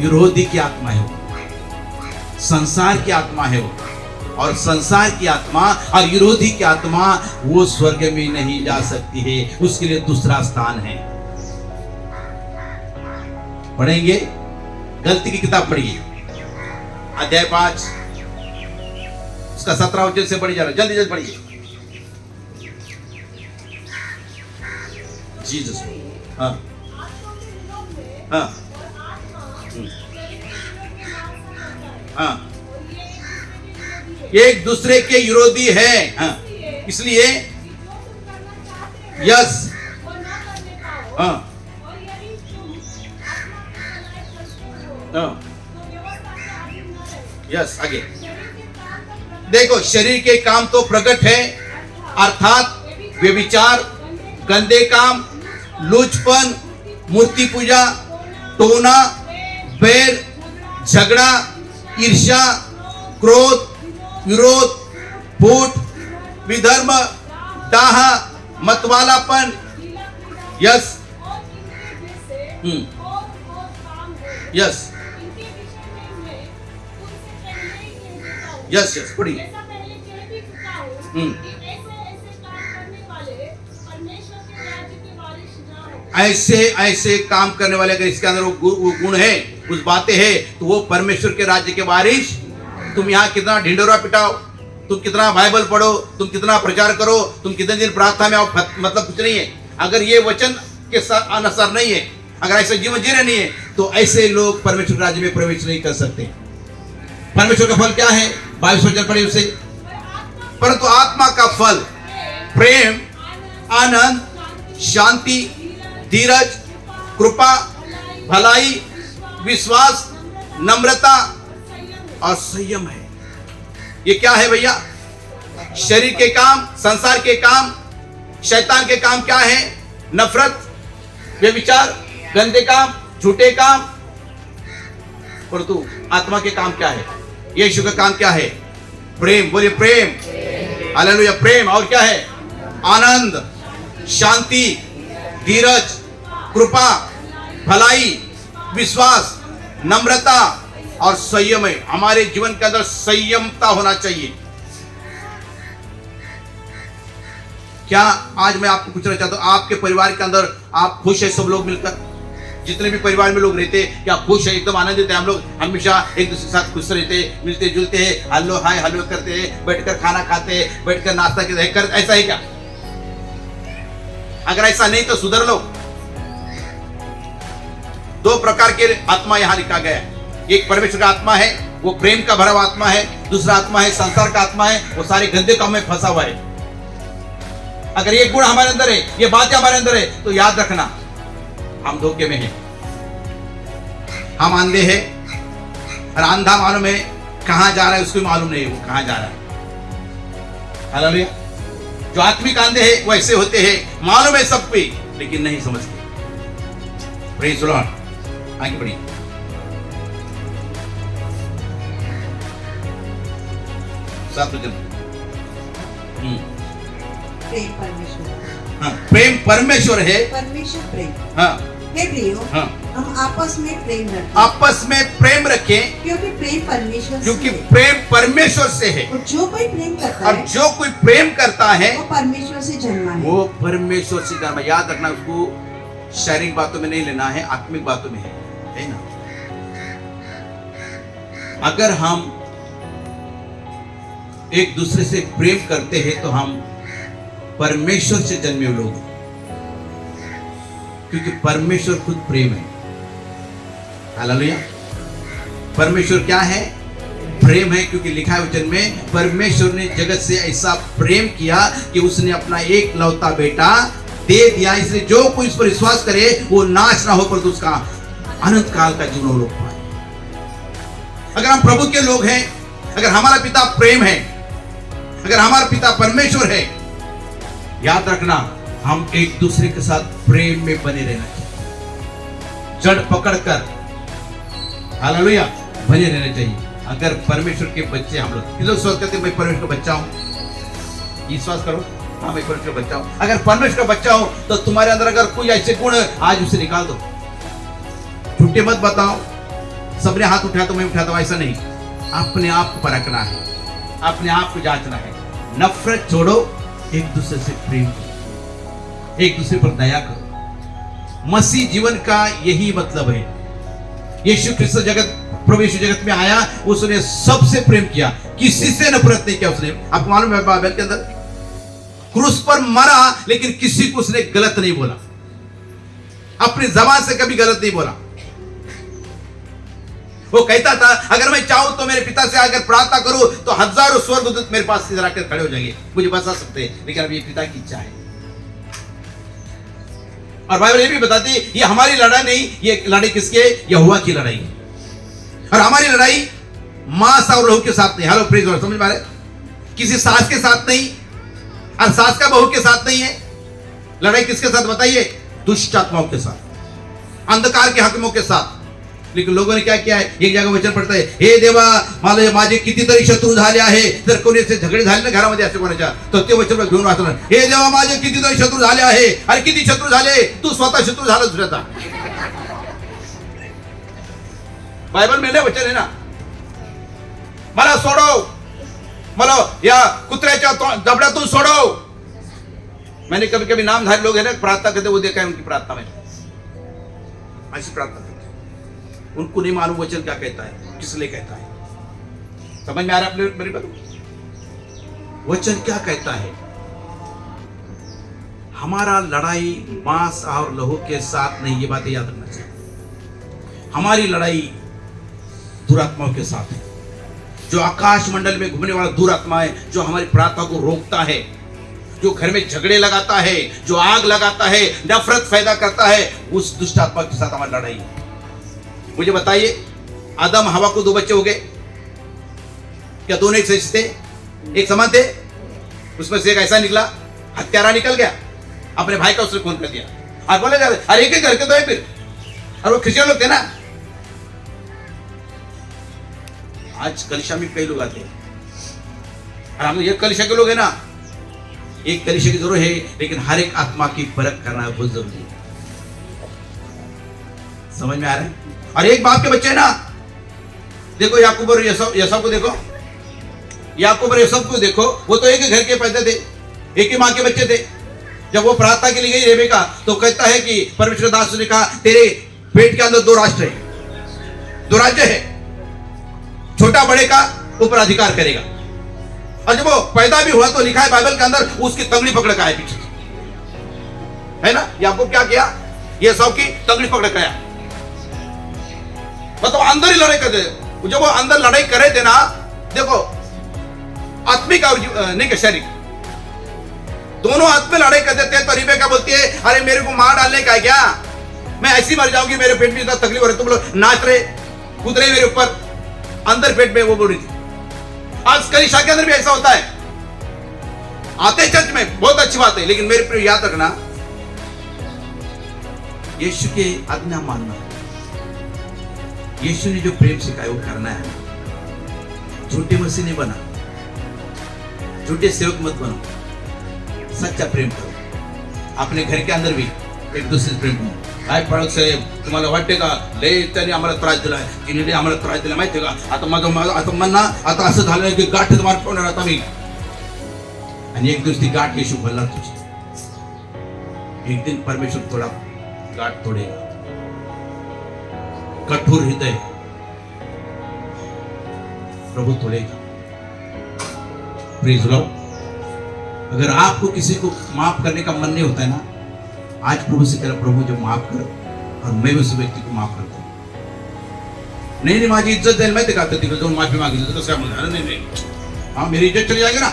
विरोधी की आत्मा है, वो संसार की आत्मा है वो। और संसार की आत्मा और विरोधी की आत्मा वो स्वर्ग में नहीं जा सकती है, उसके लिए दूसरा स्थान है। पढ़ेंगे, गलती की किताब पढ़िए, अध्याय 5 उसका 17 वचन से पढ़ी जा रहा है। जल्दी जल्दी पढ़िए। जीसस। हाँ हाँ हाँ, एक दूसरे के विरोधी है। हाँ, इसलिए यस, हाँ यस, आगे देखो। शरीर के काम तो प्रकट है, अर्थात व्यभिचार, गंदे काम, लुचपन, मूर्ति पूजा, टोना, बैर, झगड़ा, ईर्ष्या, क्रोध, विरोध, फूट, विधर्म, डाह, मतवालापन, यस यस यस यस, पढ़िए। ऐसे काम करने वाले, अगर इसके अंदर वो गुण है, उस बातें है, तो वो परमेश्वर के राज्य के वारिस। तुम यहाँ कितना ढिंडोरा पिटाओ, तुम कितना बाइबल पढ़ो, तुम कितना प्रचार करो, तुम कितने दिन प्रार्थना में आओ, मतलब कुछ नहीं है। अगर ये वचन के अनुसार नहीं है, अगर ऐसा जीवन जी रहे नहीं है तो ऐसे लोग परमेश्वर के राज्य में प्रवेश नहीं कर सकते। परमेश्वर का फल क्या है? 22 वचन पढ़े उसे। परंतु आत्मा का फल प्रेम, आनंद, शांति, धीरज, कृपा, भलाई, विश्वास, नम्रता और संयम है। ये क्या है भैया? शरीर के काम, संसार के काम, शैतान के काम क्या है? नफरत, व्यभिचार, गंदे काम, झूठे काम। परंतु आत्मा के काम क्या है? यीशु का काम क्या है? प्रेम। बोलिए प्रेम। हालेलुया। प्रेम और क्या है? आनंद, शांति, धीरज, कृपा, भलाई, विश्वास, नम्रता और संयम है। हमारे जीवन के अंदर संयमता होना चाहिए। क्या आज मैं आपको पूछना चाहता हूं, आपके परिवार के अंदर आप खुश है? सब लोग मिलकर, जितने भी परिवार में लोग रहते हैं, क्या खुश है? एकदम आनंदित है? हम लोग हमेशा एक दूसरे के साथ खुश रहते, मिलते जुलते हैं, हल्लो हाय हल्लो करते हैं, बैठकर खाना खाते हैं, बैठकर नाश्ता करते, ऐसा है क्या? अगर ऐसा नहीं तो सुधर लो। 2 प्रकार के आत्मा यहां लिखा गया है। एक परमेश्वर का आत्मा है, वो प्रेम का भरा हुआ आत्मा है। दूसरा आत्मा है संसार का आत्मा है, वो सारे गंदे काम में फंसा हुआ है। अगर ये गुण हमारे अंदर है, ये बातें हमारे अंदर है, तो याद रखना हम धोखे में हैं। हम अंधे हैं और अंधा मालूम है कहां जा रहा है, उसको मालूम नहीं है वो कहां जा रहा है। हालेलुया। जो आत्मिक अंधे हैं वो ऐसे होते हैं, मालूम है सब पे लेकिन नहीं समझते। Praise the Lord. आगे बढ़िए। प्रेम परमेश्वर। हाँ, प्रेम परमेश्वर है। परमेश्वर प्रेम। हाँ, हे प्रियो, हाँ, हम आपस में प्रेम रखें, आपस में प्रेम रखें क्योंकि प्रेम परमेश्वर क्योंकि से है। प्रेम परमेश्वर से है। और जो कोई प्रेम करता और है जो कोई प्रेम करता है वो परमेश्वर से जन्मा है। वो परमेश्वर से जन्मा। याद रखना, उसको शारीरिक बातों में नहीं लेना है, आत्मिक बातों में है ना। अगर हम एक दूसरे से प्रेम करते हैं तो हम परमेश्वर से जन्मे लोग हैं, क्योंकि परमेश्वर खुद प्रेम है। हालेलुया। परमेश्वर क्या है? प्रेम है, क्योंकि लिखा है वचन में परमेश्वर ने जगत से ऐसा प्रेम किया कि उसने अपना एक लौता बेटा दे दिया, इसलिए जो कोई इस पर विश्वास करे वो नाश ना हो परंतु उसका अनंत काल का जीवन लोग पाए। अगर हम प्रभु के लोग हैं, अगर हमारा पिता प्रेम है, अगर हमारा पिता परमेश्वर है, याद रखना हम एक दूसरे के साथ प्रेम में बने रहना चाहिए, जड़ पकड़कर। हालेलुया। बने रहना चाहिए। अगर परमेश्वर के बच्चे हम लोग सोच करते मैं परमेश्वर का बच्चा हूं, विश्वास करो, हाँ मैं परमेश्वर का बच्चा हूं। अगर परमेश्वर का बच्चा हूं तो तुम्हारे अंदर अगर कोई ऐसे गुण आज उसे निकाल दो। झूठे मत बताओ, सबने हाथ उठाया तो मैं उठाता हूं, ऐसा नहीं। अपने आप को परखना है, अपने आप को जांचना है। नफरत छोड़ो, एक दूसरे से प्रेम करो, एक दूसरे पर दया करो। मसीह जीवन का यही मतलब है। यीशु ख्रिस्त प्रभु यीशु जगत में आया, उसने सबसे प्रेम किया, किसी से नफरत नहीं किया उसने। आपको मालूम है बाइबल के अंदर क्रूस पर मरा लेकिन किसी को उसने गलत नहीं बोला, अपनी जबान से कभी गलत नहीं बोला। वो कहता था अगर मैं चाहूं तो मेरे पिता से अगर प्रार्थना करूं तो हजारों स्वर्गदूत मेरे पास इधर आकर खड़े हो जाएंगे, मुझे बचा सकते हैं, लेकिन अब ये पिता की इच्छा है। और बाइबल ये भी बताती है ये हमारी लड़ाई नहीं, ये लड़ाई किसकी है? यहोवा की लड़ाई है। और हमारी लड़ाई मांस और लहू के साथ नहीं। हेलो प्लीज, समझ पा रहे? किसी सास के साथ नहीं और सास का बहू के साथ नहीं है। लड़ाई किसके साथ बताइए? दुष्ट आत्माओं के साथ, अंधकार के हाकिमों के साथ। लेकिन लोगों ने क्या किया है? एक जगह वचन पडत आहे, हे देवा मला माझे कितीतरी शत्रू झाले आहे। जर कोणी झगडे झाले ना घरामध्ये असे कोणाच्या, तर ते वचन घेऊन वाचणार, हे देवा माझे कितीतरी शत्रू झाले आहे। अरे किती शत्रू झाले? तू स्वतः शत्रू झाला दुसऱ्याचा। बाइबल में वचन है ना, मला सोडो, मला या कुत्र्याच्या जबड्यातून सोडो। मैंने कभी कभी नामधारी लोग है ना प्रार्थना करते, वो देखा है उनकी प्रार्थना में ऐसी प्रार्थना करते, उनको नहीं मालूम वचन क्या कहता है, किस लिए कहता है। समझ में आ रहा है अपने मेरी बात? वचन क्या कहता है? हमारा लड़ाई मांस और लहू के साथ नहीं, ये बातें याद रखना चाहिए। हमारी लड़ाई दुरात्माओं के साथ है, जो आकाश मंडल में घूमने वाला दुरात्मा है, जो हमारी प्रार्थना को रोकता है, जो घर में झगड़े लगाता है, जो आग लगाता है, नफरत पैदा करता है, उस दुष्ट आत्मा के साथ हमारी लड़ाई है। मुझे बताइए, आदम हवा को 2 बच्चे हो गए, क्या दोनों एक जैसे थे, एक समान थे? उसमें से एक ऐसा निकला, हत्यारा निकल गया, अपने भाई का उसने खून कर दिया। और बोले जा रहे, अरे एक घर के तो है फिर, और वो क्रिश्चियन लोग थे ना। आज कलिशा में कई लोग आते हैं, और हम ये कलिशा के लोग हैं ना, एक कलिशा की जरूरत है, लेकिन हर एक आत्मा की परख करना बहुत जरूरी है। समझ में आ रहा है? और एक बाप के बच्चे ना, देखो याकूब और यूसुफ को देखो, याकूब और यूसुफ को देखो, वो तो एक ही घर के पैदा थे, एक ही माँ के बच्चे थे। जब वो प्रार्थना के लिए गई रेबेका, तो कहता है कि परमेश्वर दास ने कहा, तेरे पेट के अंदर 2 राष्ट्र है, 2 राज्य है, छोटा बड़े का ऊपर अधिकार करेगा। और जब वो पैदा भी हुआ तो लिखा है बाइबल के अंदर, उसकी तंगड़ी पकड़ का है पीछे, है ना? याकूब क्या किया? यूसुफ की तंगड़ी पकड़ का, मतलब अंदर ही लड़ाई करते। जब वो अंदर लड़ाई करे थे ना, देखो आत्मिक और नहीं शारीरिक, दोनों हाथ में लड़ाई करते थे। तो रिबेका बोलती है, अरे मेरे को मार डालने का है क्या? मैं ऐसी मर जाऊंगी, मेरे पेट में इतना तकलीफ हो रही है, तुम लोग नाच रहे, कूद रहे मेरे ऊपर, अंदर पेट में वो बोल रही थी। आज कलीसिया के अंदर भी ऐसा होता है, आते चर्च में बहुत अच्छी बात है, लेकिन मेरे प्रिय याद रखना, यीशु के आज्ञा मानना, यीशु ने जो प्रेम सिखाया वो करना है। झूठे मसीह नहीं बना, झूठे सेवक मत बनो, सच्चा प्रेम करो। अपने घर के अंदर भी एक दूसरे से प्रेम करो। काय पळक से तुम्हाला वाटते का लय त्याने आम्हाला त्रास दिलाय, तिने आम्हाला त्रास दिला माहिती का? आता आता म्हणा, आता असं झालं की गाठ तुम्हाला ठेवणार आता मी, आणि एक दिवस ती गाठ येशू भरला तुझी। एक दिन परमेश्वर थोड़ा गाठ तोड़ेगा। कठोर हृदय प्रभु तोड़ेगा। Praise Lord. अगर आपको किसी को माफ करने का मन नहीं होता है ना, आज प्रभु से कह, प्रभु जो माफ करो, और मैं उस व्यक्ति को माफ करता हूं। नहीं माझी इज्जत जाईल माहिती का? तिकडे जाऊन माफी मागितली तर कसं म्हणणार? नहीं, हाँ मेरी इज्जत चली जाएगी ना।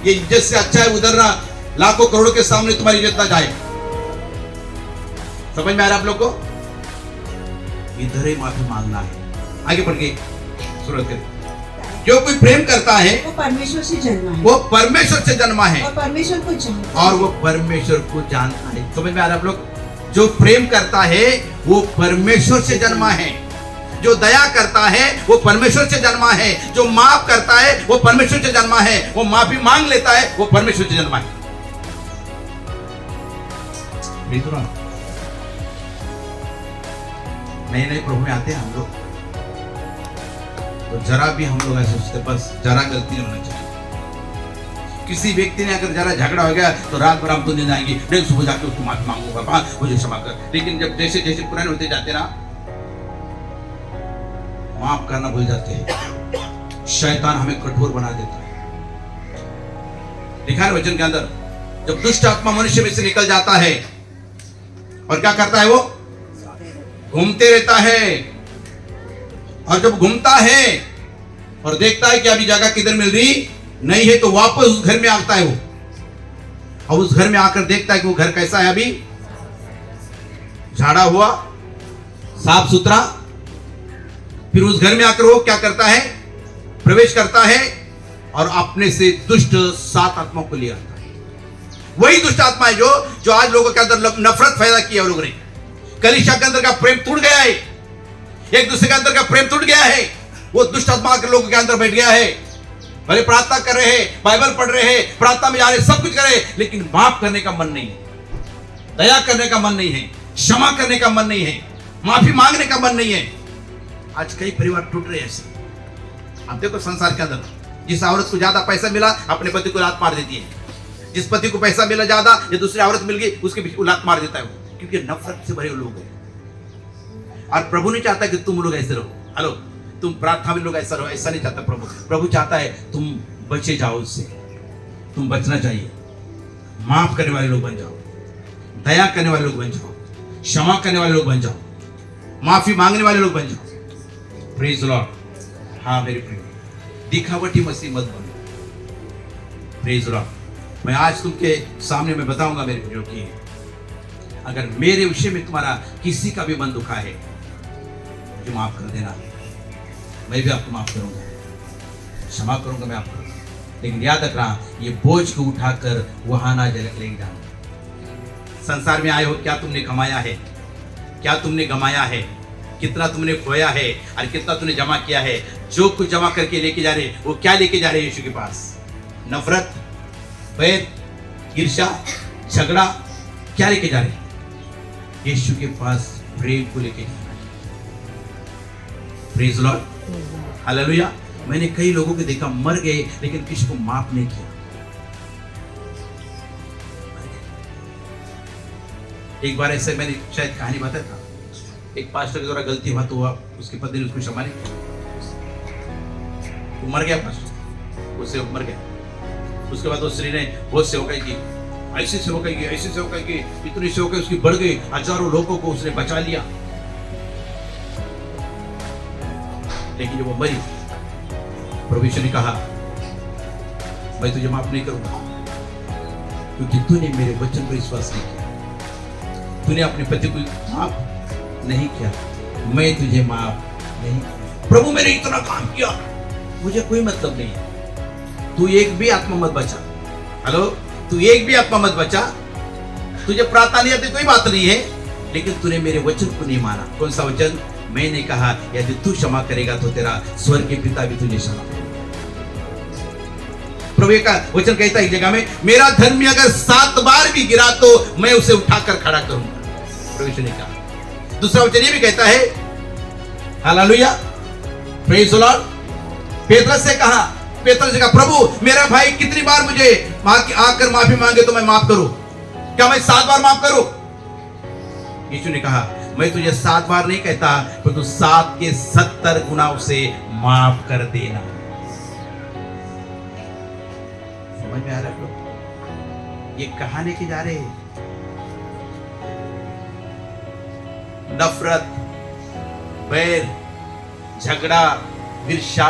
ये इज्जत से अच्छा है उधर ना लाखों करोड़ों के सामने तुम्हारी इज्जत ना जाए। समझ में आ रहा है आप लोग को? इधर ही माफी मांगना है। आगे बढ़ के शुरुआत करें। जो कोई प्रेम करता है वो परमेश्वर से जन्मा है, वो परमेश्वर से जन्मा है, और परमेश्वर को जानता है, और वो परमेश्वर को जानता है। समझ में आ रहा है आप लोग? जो प्रेम करता है वो परमेश्वर से जन्मा है, जो दया करता है वो परमेश्वर से जन्मा है, जो माफ करता है वो परमेश्वर से जन्मा है, वो माफी मांग लेता है वो परमेश्वर से जन्मा है। नए नए प्रभु में आते हैं हम लोग, तो जरा भी हम लोग ऐसे सोचते बस जरा गलती नहीं होना चाहिए। किसी व्यक्ति ने अगर जरा झगड़ा हो गया तो रात भर हम तो नहीं आएंगे, नहीं सुबह जाके उसको माफी मांगूंगा, बाबा मुझे क्षमा कर। लेकिन जब जैसे जैसे पुराने होते जाते ना, माफ करना भूल जाते हैं। शैतान हमें कठोर बना देता है। लिखा है वचन के अंदर, जब दुष्ट आत्मा मनुष्य में से निकल जाता है और क्या करता है, वो घूमते रहता है, और जब घूमता है और देखता है कि अभी जगह किधर मिल रही नहीं है, तो वापस उस घर में आता है वो, और उस घर में आकर देखता है कि वो घर कैसा है, अभी झाड़ा हुआ, साफ सुथरा। फिर उस घर में आकर वो क्या करता है, प्रवेश करता है और अपने से दुष्ट 7 आत्माओं को ले आता है। वही दुष्ट आत्मा है जो आज लोगों के अंदर नफरत पैदा किया लोगों ने। कलीसिया के अंदर का प्रेम टूट गया है, एक दूसरे के अंदर का प्रेम टूट गया है। वो दुष्ट आत्मा के लोगों के अंदर बैठ गया है। भले प्रार्थना कर रहे हैं, बाइबल पढ़ रहे हैं, प्रार्थना में जा रहे, सब कुछ कर रहे हैं, लेकिन माफ करने का मन नहीं है, दया करने का मन नहीं है, क्षमा करने का मन नहीं है, माफी मांगने का मन नहीं है। आज कई परिवार टूट रहे हैं ऐसे। आप देखो संसार के अंदर, जिस औरत को ज्यादा पैसा मिला अपने पति को लात मार देती है, जिस पति को पैसा मिला ज्यादा या दूसरी औरत मिल गई उसके पीछे लात मार देता है, क्योंकि नफरत से भरे लोग हैं। और प्रभु नहीं चाहता कि तुम लोग ऐसे रहो, हेलो तुम प्रार्थना में लोग ऐसा रहो, ऐसा नहीं चाहता प्रभु। प्रभु चाहता है तुम बचे जाओ उससे, तुम बचना चाहिए। माफ करने वाले लोग बन जाओ, दया करने वाले लोग बन जाओ, क्षमा करने वाले लोग बन जाओ, माफी मांगने वाले लोग बन जाओ। Praise Lord. हाँ मेरे प्रिय, दिखावटी मसीह मत बनो। Praise Lord. मैं आज तुमके सामने मैं बताऊंगा मेरे प्रियो की, अगर मेरे विषय में तुम्हारा किसी का भी मन दुखा है, मुझे माफ कर देना, मैं भी आपको माफ करूंगा, क्षमा करूंगा मैं आपको। लेकिन याद रखना, ये बोझ को उठाकर वहां ना ले जाना। संसार में आए हो, क्या तुमने कमाया है, क्या तुमने गमाया है, कितना तुमने खोया है और कितना तुमने जमा किया है। जो कुछ जमा करके लेके जा रहे, वो क्या लेके जा रहे यीशु के पास? नफरत, बैर, ईर्ष्या, झगड़ा, क्या लेके जा रहे? यीशु के पास प्रेम को लेके जा रहे। Praise Lord, hallelujah. मैंने कई लोगों को देखा मर गए, लेकिन किसी को माफ नहीं किया। एक बार ऐसे मैंने शायद कहानी बताया था, एक पास्टर के द्वारा गलती हुआ तो उसके पति ने उसको क्षमा नहीं किया, वो मर गया पास्टर, उससे मर गया। उसके बाद उस स्त्री ने बहुत सेवकाई की, ऐसी सेवकाई की, ऐसी सेवकाई की, इतनी सेवकाई उसकी बढ़ गई, हजारों लोगों को उसने बचा लिया। लेकिन जब वो मरी, प्रभु यीशु ने कहा, मैं तुझे माफ नहीं करूंगा, क्योंकि तूने मेरे वचन पर विश्वास नहीं किया, तूने अपने पति को माफ नहीं किया, मैं तुझे माफ नहीं किया। प्रभु मैंने इतना काम किया, मुझे कोई मतलब नहीं है। तू एक भी आत्मा मत बचा। हेलो, तू एक भी आत्मा मत बचा। तुझे प्रार्थना नहीं आती, कोई बात नहीं है, लेकिन तूने मेरे वचन को नहीं माना। कौन सा वचन? मैंने कहा यदि तू क्षमा करेगा तो तेरा स्वर्ग के पिता भी तुझे क्षमा करेगा। प्रभु का वचन कहता है एक जगह में, मेरा धर्मी अगर 7 बार भी गिरा तो मैं उसे उठाकर खड़ा करूंगा। प्रभु ने कहा। दूसरा वचन ये भी कहता है, hallelujah, praise the Lord. Petrus से कहा, प्रभु मेरा भाई कितनी बार मुझे आकर माफी मांगे तो मैं माफ करूं? क्या मैं 7 बार माफ करूं? यीशु ने कहा, मैं तुझे 7 बार नहीं कहता, पर तू 7 के 70 गुना उसे माफ कर देना। समझ में आ रहा है? ये कहां लेके जा रहे हैं? नफरत, बैर, झगड़ा, ईर्ष्या,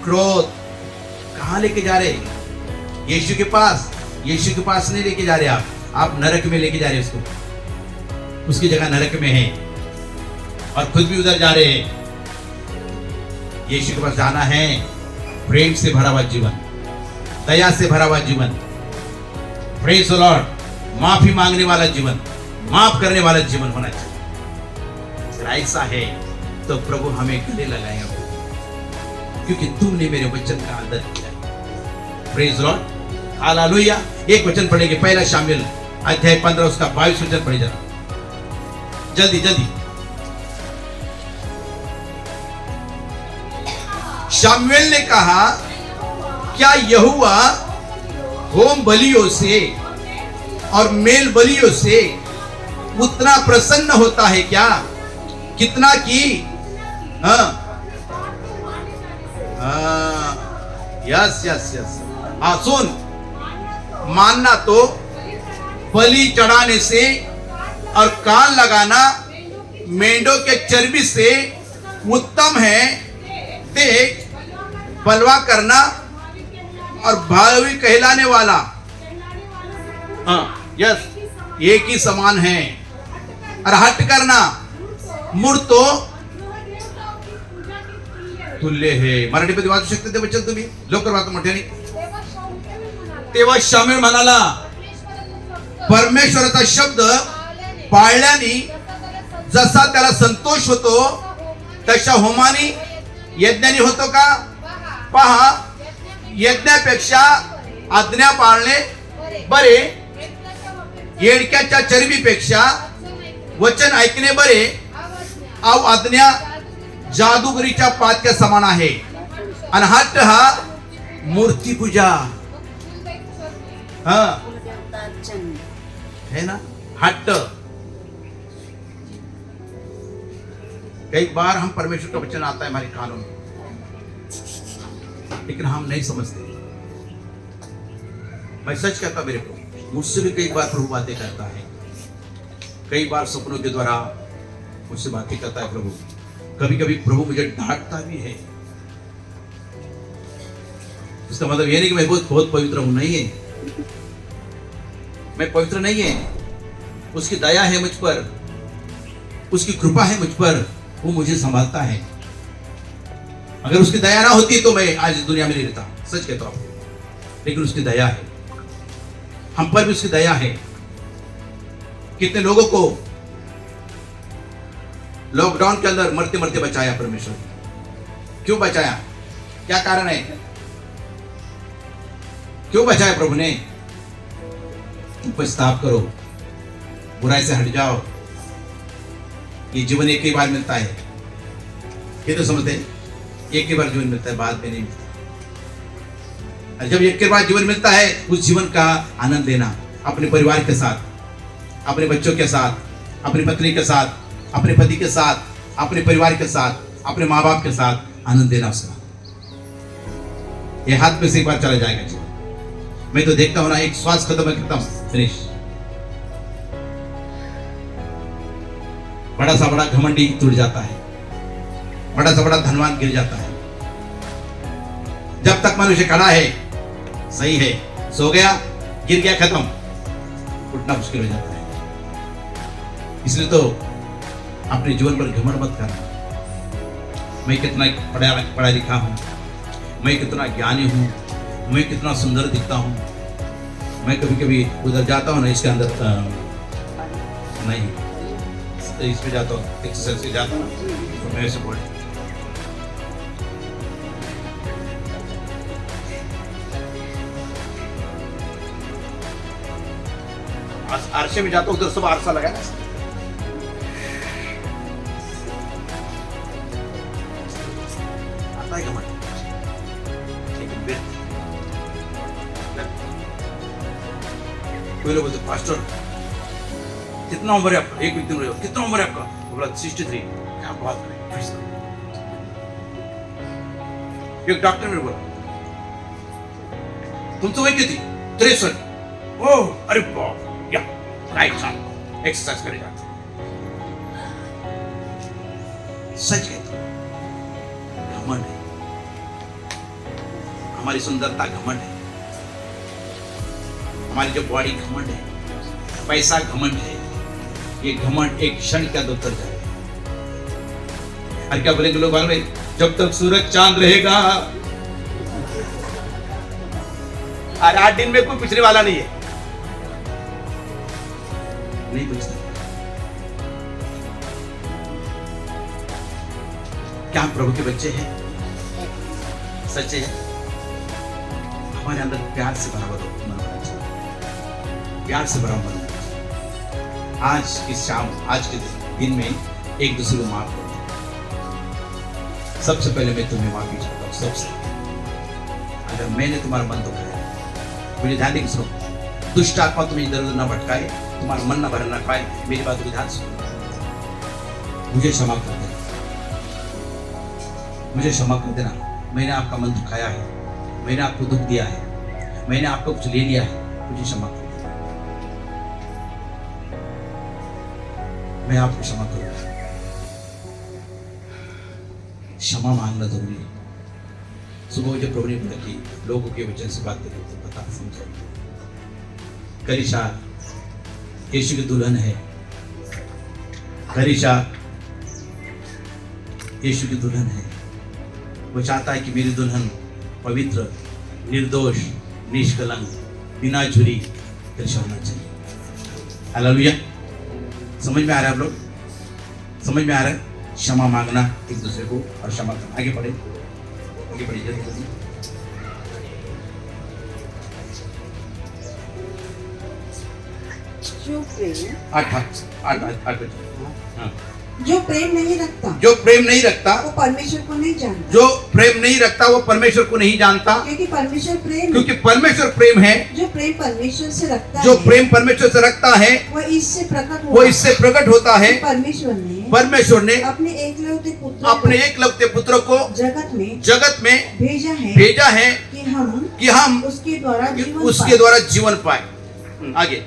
क्रोध, कहां लेके जा रहे हैं? यीशु के पास। यीशु के पास नहीं लेके जा रहे आप नरक में लेके जा रहे हैं उसको। उसकी जगह नरक में है और खुद भी उधर जा रहे हैं। यीशु के पास जाना है, प्रेम से भरा हुआ जीवन, दया से भरा हुआ जीवन, प्रेज द लॉर्ड, माफी मांगने वाला जीवन, माफ करने वाला जीवन होना चाहिए। अगर ऐसा है तो प्रभु हमें गले लगाएगा, क्योंकि तुमने मेरे वचन का आदर किया। Praise the Lord, hallelujah. एक वचन पढ़ेंगे, पहला शामिल अध्याय 15 उसका 22 वचन पढ़े जरा जल्दी जल्दी। शामुएल ने कहा, क्या यहोवा होम बलियों से और मेल बलियों से उतना प्रसन्न होता है क्या? कितना की? Yes yes yes. हाँ सुन, मानना तो बलि चढ़ाने से और कान लगाना मेंढों के चर्बी से उत्तम है। देख, बलवा करना और भावी कहलाने वाला, हाँ यस, एक ही समान है। और हट करना मूर्तो तुल्य है। मराठीमध्ये वाचू शकते ते वचन तुम्ही? लवकर वाचा मोठ्याने. तेव्हा शामुएल म्हणाला, परमेश्वराचा शब्द पाळल्याने जसा त्याला संतोष होतो तशा होमानी यज्ञानी होतो का? पहा, यज्ञापेक्षा आज्ञा पाळणे बरे, येडक्याच्या चरबीपेक्षा वचन ऐकणे बरे, अव आज्ञा जादूगरीच्या पातक्या समान आहे. आणि हट्ट हा मूर्ती पूजा है ना. हट्ट. कई बार हम परमेश्वर का वचन आता है हमारे कानों में, लेकिन हम नहीं समझते. मैं सच कहता मेरे को, मुझसे भी कई बार प्रभु बातें करता है, कई बार सपनों के द्वारा मुझसे बातें करता है प्रभु। कभी कभी प्रभु मुझे डांटता भी है। इसका मतलब ये नहीं कि मैं बहुत पवित्र हूं, नहीं है, मैं पवित्र नहीं है। उसकी दया है मुझ पर, उसकी कृपा है मुझ पर, वो मुझे संभालता है। अगर उसकी दया ना होती तो मैं आज इस दुनिया में नहीं रहता, सच कहता हूं। लेकिन उसकी दया है, हम पर भी उसकी दया है। कितने लोगों को लॉकडाउन के अंदर मरते मरते बचाया परमेश्वर। क्यों बचाया? क्या कारण है? क्यों बचाया प्रभु ने? पछताव करो, बुराई से हट जाओ। ये जीवन एक ही बार मिलता है, ये तो समझते हैं। एक ही बार जीवन मिलता है, बाद में नहीं मिलता। और जब एक के बाद जीवन मिलता है, उस जीवन का आनंद लेना, अपने परिवार के साथ, अपने बच्चों के साथ, अपनी पत्नी के साथ, अपने पति के साथ, अपने परिवार के साथ, अपने माँ बाप के साथ आनंद देना उसका। ये हाथ में से एक बार चला जाएगा जीवन। मैं तो देखता हूं ना, एक श्वास खत्म है, खत्म, फिनिश। बड़ा सा बड़ा घमंडी टूट जाता है, बड़ा सा बड़ा धनवान गिर जाता है। जब तक मनुष्य खड़ा है, सही है, सो गया, गिर गया, खत्म, उठना मुश्किल हो जाता है। इसलिए तो अपने जीवन पर घमंड मत करना। मैं कितना पढ़ा लिखा हूं, मैं कितना ज्ञानी हूं, मैं कितना सुंदर दिखता हूं। मैं कभी कभी उधर जाता हूं ना, इसके अंदर नहीं, इसमें जाता हूं, एक्सरसाइज से जाता हूं, तो मैं ऐसे बोल, आरसे में जाता हूं, उधर सब आरसा लगा है। आता है घमंड, लेकिन कोई लोग बोलते पास्टर कितना उम्र है आपका? एक व्यक्ति ने बोला कितना उम्र है आपका? बोला 63। क्या बात करें। एक डॉक्टर ने बोला तुम तो वही थी 63। ओह अरे बाप, या राइट साहब, एक्सरसाइज करे जाते। सच कहते घमंड है, हमारी सुंदरता घमंड है, हमारी जो बॉडी घमंड है, पैसा घमंड है। ये घमंड एक क्षण का दो उतर जाएगा। और क्या बोलेंगे लोग मालूम है? जब तक सूरज चांद रहेगा, और 8 दिन में कोई पूछने वाला नहीं है, नहीं पूछता। क्या हम प्रभु के बच्चे हैं? सच्चे हैं? हमारे अंदर प्यार से भरा हुआ मन होना चाहिए, प्यार से भरा हुआ मन। आज की शाम, आज के दिन में एक दूसरे को माफ करो। सबसे पहले मैं तुम्हें माफी चाहता हूँ। सबसे अगर मैंने तुम्हारा मन दुखाया, मुझे ध्यान देकर सुनो। दुष्ट आत्मा तुम्हें इधर उधर न भटकाए, तुम्हारा मन न भर न पाए, मेरी बात को ध्यान सुनो। मुझे क्षमा कर देना, मुझे क्षमा कर देना। मैंने आपका मन दुखाया है, मैंने आपको दुख दिया है, मैंने आपको कुछ ले लिया है, मुझे क्षमा कर देना। मैं आपको क्षमा करूंगा। क्षमा मांगना जरूरी है। सुबह मुझे प्रभु ने बोला कि लोगों के वचन से बात करें तो पता समझो। कलीसिया यीशु की दुल्हन है, कलीसिया यीशु की दुल्हन है। वो चाहता है कि मेरी दुल्हन पवित्र, निर्दोष, निष्कलंक, बिना झुरी कलीसिया होना चाहिए। हालेलुया। समझ में आ रहा है आप लोग? समझ में आ रहा है? क्षमा मांगना एक दूसरे को और क्षमा करना। आगे बढ़े, आगे बढ़िए जल्दी। जो प्रेम आठ हाँ। जो प्रेम नहीं रखता, जो प्रेम नहीं रखता, वो परमेश्वर को नहीं जानता। जो प्रेम नहीं रखता वो परमेश्वर को नहीं जानता, क्योंकि परमेश्वर प्रेम, क्योंकि परमेश्वर प्रेम है। जो प्रेम परमेश्वर से रखता जो है, प्रेम परमेश्वर से रखता है, वो इससे प्रकट वो इससे प्रकट होता है। परमेश्वर ने अपने अपने एकलौते पुत्र को जगत में भेजा है भेजा है कि हम उसके द्वारा जीवन पाए। आगे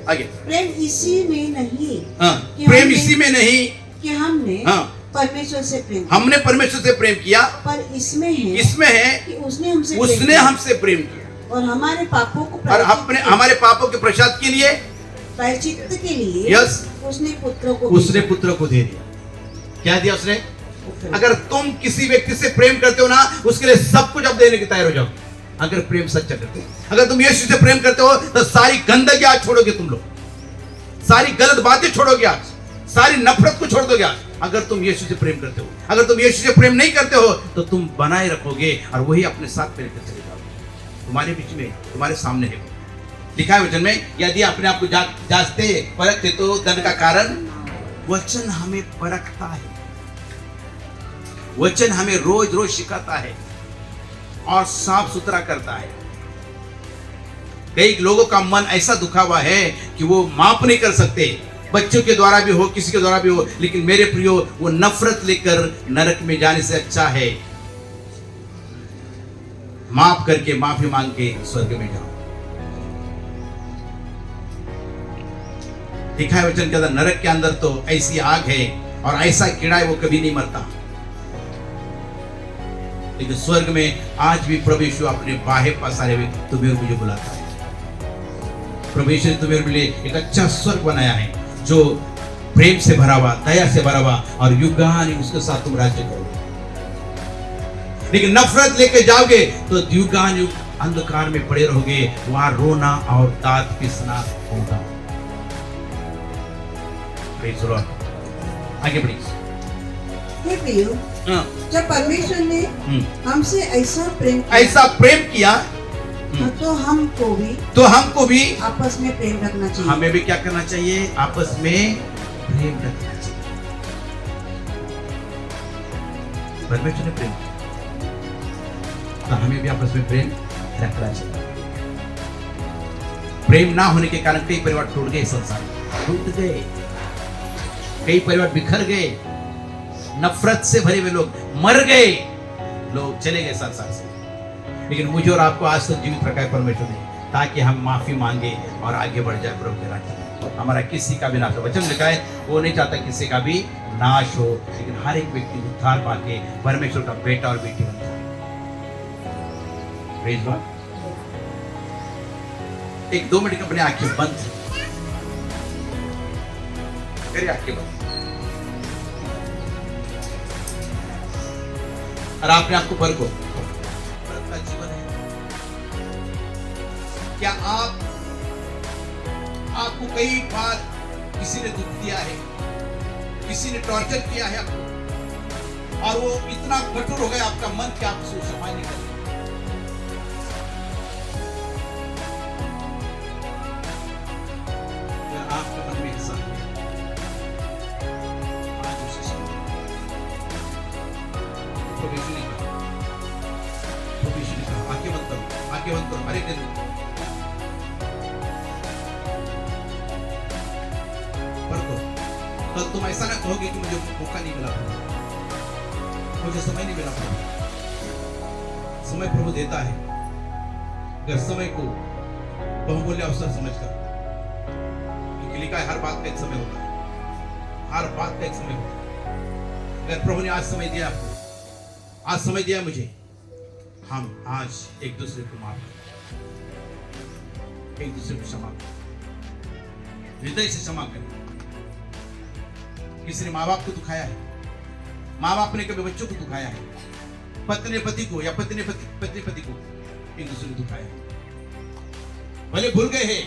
आगे। प्रेम इसी में नहीं हाँ, कि प्रेम हमने- इसी में नहीं कि हमने हाँ। परमेश्वर से प्रेम किया, हमने परमेश्वर से प्रेम किया, पर इसमें है इसमें है कि उसने हमसे प्रेम उसने किया हमसे प्रेम किया और हमारे पापों को और अपने हमारे पापों के प्रसाद के लिए प्रायश्चित के लिए यस उसने पुत्र को उसने पुत्र को दे दिया। क्या दिया उसने? अगर तुम किसी व्यक्ति से प्रेम करते हो ना, उसके लिए सब कुछ अब देने की तैयार हो जाओ। अगर प्रेम सच्चा करते हो, अगर तुम यीशु से प्रेम करते हो तो सारी गंदगी आज छोड़ोगे तुम लोग, सारी गलत बातें छोड़ोगे आज, सारी नफरत को छोड़ दोगे आज। अगर तुम यीशु से प्रेम करते हो, अगर तुम यीशु से प्रेम नहीं करते हो तो तुम बनाए रखोगे और वही अपने साथ में लेकर चले जाओगे। तुम्हारे बीच में, तुम्हारे सामने है। लिखा है वचन में, यदि अपने आप को जांचते परखते तो दंड का कारण। वचन हमें परखता है, वचन हमें रोज रोज सिखाता है और साफ सुथरा करता है। कई लोगों का मन ऐसा दुखा हुआ है कि वो माफ नहीं कर सकते, बच्चों के द्वारा भी हो, किसी के द्वारा भी हो। लेकिन मेरे प्रियो, वो नफरत लेकर नरक में जाने से अच्छा है माफ करके, माफी मांग के स्वर्ग में जाओ। लिखा है वचन के अंदर, नरक के अंदर तो ऐसी आग है और ऐसा कीड़ा है वो कभी नहीं मरता। लेकिन स्वर्ग में आज भी प्रभु यीशु अपने बाहें पसारे हुए तुम्हें और मुझे बुलाता है। प्रभु यीशु ने तुम्हें और लिए एक अच्छा स्वर्ग बनाया है जो प्रेम से भरा हुआ, दया से भरा हुआ, और युगान उसके साथ तुम राज्य करोगे। लेकिन नफरत लेके जाओगे तो युगान युग अंधकार में पड़े रहोगे, वहां रोना और दांत पिसना होगा। Praise the Lord. आगे बढ़िए। हे प्रियो, हाँ, जब परमेश्वर ने हमसे ऐसा प्रेम किया, ऐसा प्रेम किया तो हमको भी आपस में प्रेम रखना चाहिए। हमें भी क्या करना चाहिए? आपस में प्रेम रखना चाहिए। परमेश्वर ने प्रेम किया तो हमें भी आपस में प्रेम रखना चाहिए। प्रेम ना होने के कारण कई परिवार टूट गए, संसार टूट गए, कई परिवार बिखर गए, नफरत से भरे हुए लोग मर गए, लोग चले गए संसार से। लेकिन मुझे और आपको आज तक जीवित रखा है परमेश्वर ने, ताकि हम माफी मांगे और आगे बढ़ जाए प्रभु के राज्य में। हमारा किसी का भी नाश हो, वचन लिखा है वो नहीं चाहता किसी का भी नाश हो, लेकिन हर एक व्यक्ति उद्धार पाके परमेश्वर का बेटा और बेटी बन जाए। Praise God. एक 2 मिनट अपने आंखें बंद करिए, आंखें बंद, और आपने आपको परखो, परख का जीवन है क्या? आपको कई बार किसी ने दुख दिया है, किसी ने टॉर्चर किया है आपको, और वो इतना कठोर हो गया आपका मन कि आप उसको क्षमा नहीं कर। आपके मन में हिस्सा है, आज उसे क्षमा प्रोविजन नहीं करो, प्रोविजन नहीं करो, आंखें बंद करो, आंखें बंद करो। अरे दिन कल तुम ऐसा ना कहोगे कि मुझे मौका नहीं मिला, मुझे समय नहीं मिला। समय प्रभु देता है, अगर समय को बहुमूल्य अवसर समझकर, क्योंकि लिखा है हर बात का एक समय होता है, हर बात का एक समय होता है। अगर प्रभु ने आज समय दिया आपको, आज समय दिया मुझे, हम आज एक दूसरे को माफ करें, एक दूसरे को क्षमा करें, हृदय से क्षमा करें। किसी ने माँ बाप को दुखाया है, माँ बाप ने कभी बच्चों को दुखाया है, पत्नी ने पति को या पति ने पत्नी पति को, एक दूसरे को दुखाया है। भले भूल गए हैं,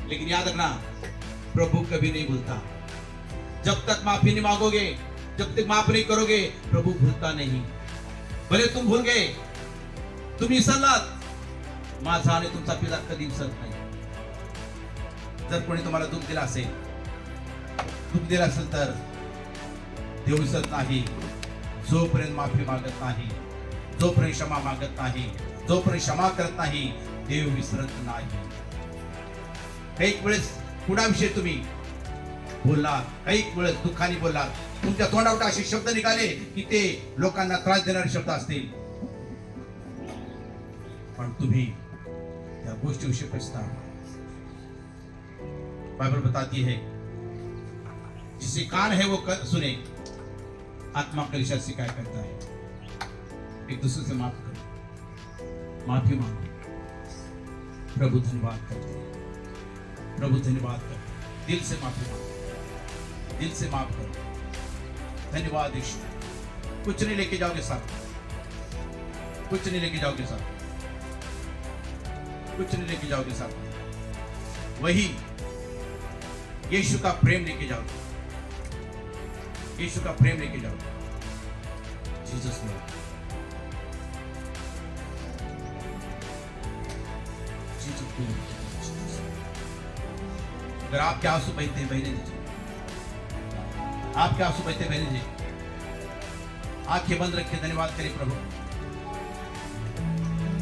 लेकिन याद रखना प्रभु कभी नहीं भूलता। जब तक माफी नहीं मांगोगे, जब तक माफ नहीं करोगे, प्रभु भूलता नहीं। भले तुम भूल गए, तुम विसरलात, माझा आणि तुमचा पिता कधी विसरत नाही। जर कोणी तुम्हाला दुःख दिला असेल, दुःख दिला असेल तर देव विसरत नाही। जोपर्यंत माफी मागत नाही, जोपर्यंत क्षमा मागत नाही, जोपर्यंत क्षमा करत नाही, देव विसरत नाही। काही वेळेस कुणाविषयी तुम्ही बोलला, काही वेळेस दुःखाने बोलला, तुमच्या तोंडावरून असे शब्द निघाले की ते लोकांना त्रास देणारे शब्द असतील, पण तुम्ही त्या गोष्टीविषयी पछतावा, बाइबल बताती है जिसे कान है वो सुने। आत्मा कलीसिया शिकायत करता है एक दूसरे से माफ करो, माफी मांगो। प्रभु धन्यवाद करते हैं, प्रभु धन्यवाद करते हैं। दिल से माफी मांगो, दिल से माफ करो। धन्यवाद यीशु। कुछ नहीं लेके जाओगे साथ, कुछ नहीं लेके जाओगे साथ, कुछ नहीं लेके जाओगे साथ। वही यीशु का प्रेम लेके जाओगे, यीशु का प्रेम लेके जाओगे। Jesus name, Jesus name. अगर आपके आंसू बहते हैं बहने दीजिए, आपके आंसू बहते बहने दीजिए। आंखें बंद रखिए, धन्यवाद करें प्रभु।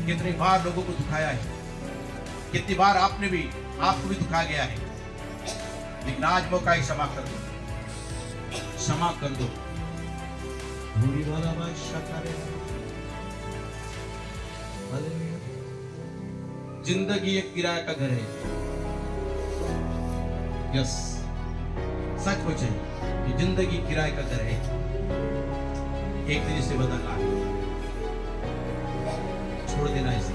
कितनी बार लोगों को दुखाया है, कितनी बार आपने भी आपको भी दुखा गया है, लेकिन आज मौका है क्षमा कर दो, क्षमा कर दो। जिंदगी एक किराए का घर है। यस, सचमुच है कि जिंदगी किराए का घर है। एक दिन इसे बदलना है, छोड़ देना इसे।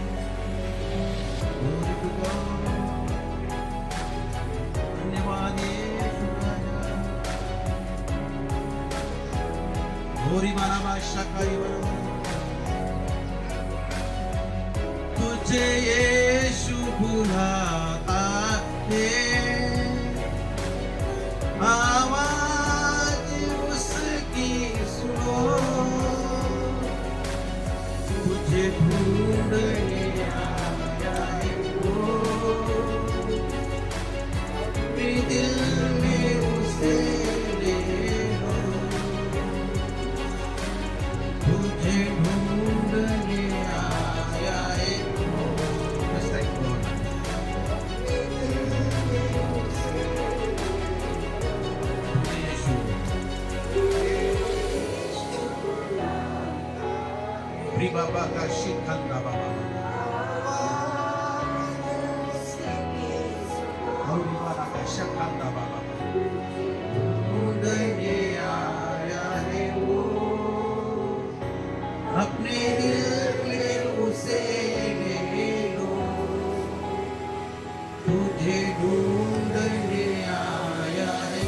धन्यवाद गोरी माना बादशाह का तुझे यीशु बुलाता है, आवाज उसकी सुनो, तुझे ढूंढने आया है वो, मेरे दिल में उसे ले लो, तुझे ढूंढने आया है वो। Just like God. Pri Baba ka shikanda Baba. Pri Baba ka shikanda Baba. ढूंढने आया है वो, अपने दिल में उसे ले लो, तुझे ढूंढने आया है।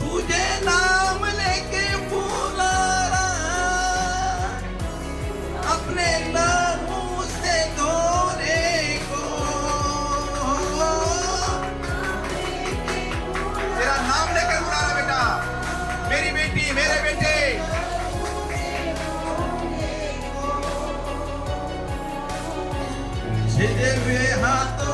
तुझे नाम लेके बुलाना, अपने लहू से धोने को, तेरा नाम लेकर बुलाना बेटा, मेरी बेटी मेरे बेटे। छिदे हुए हाथों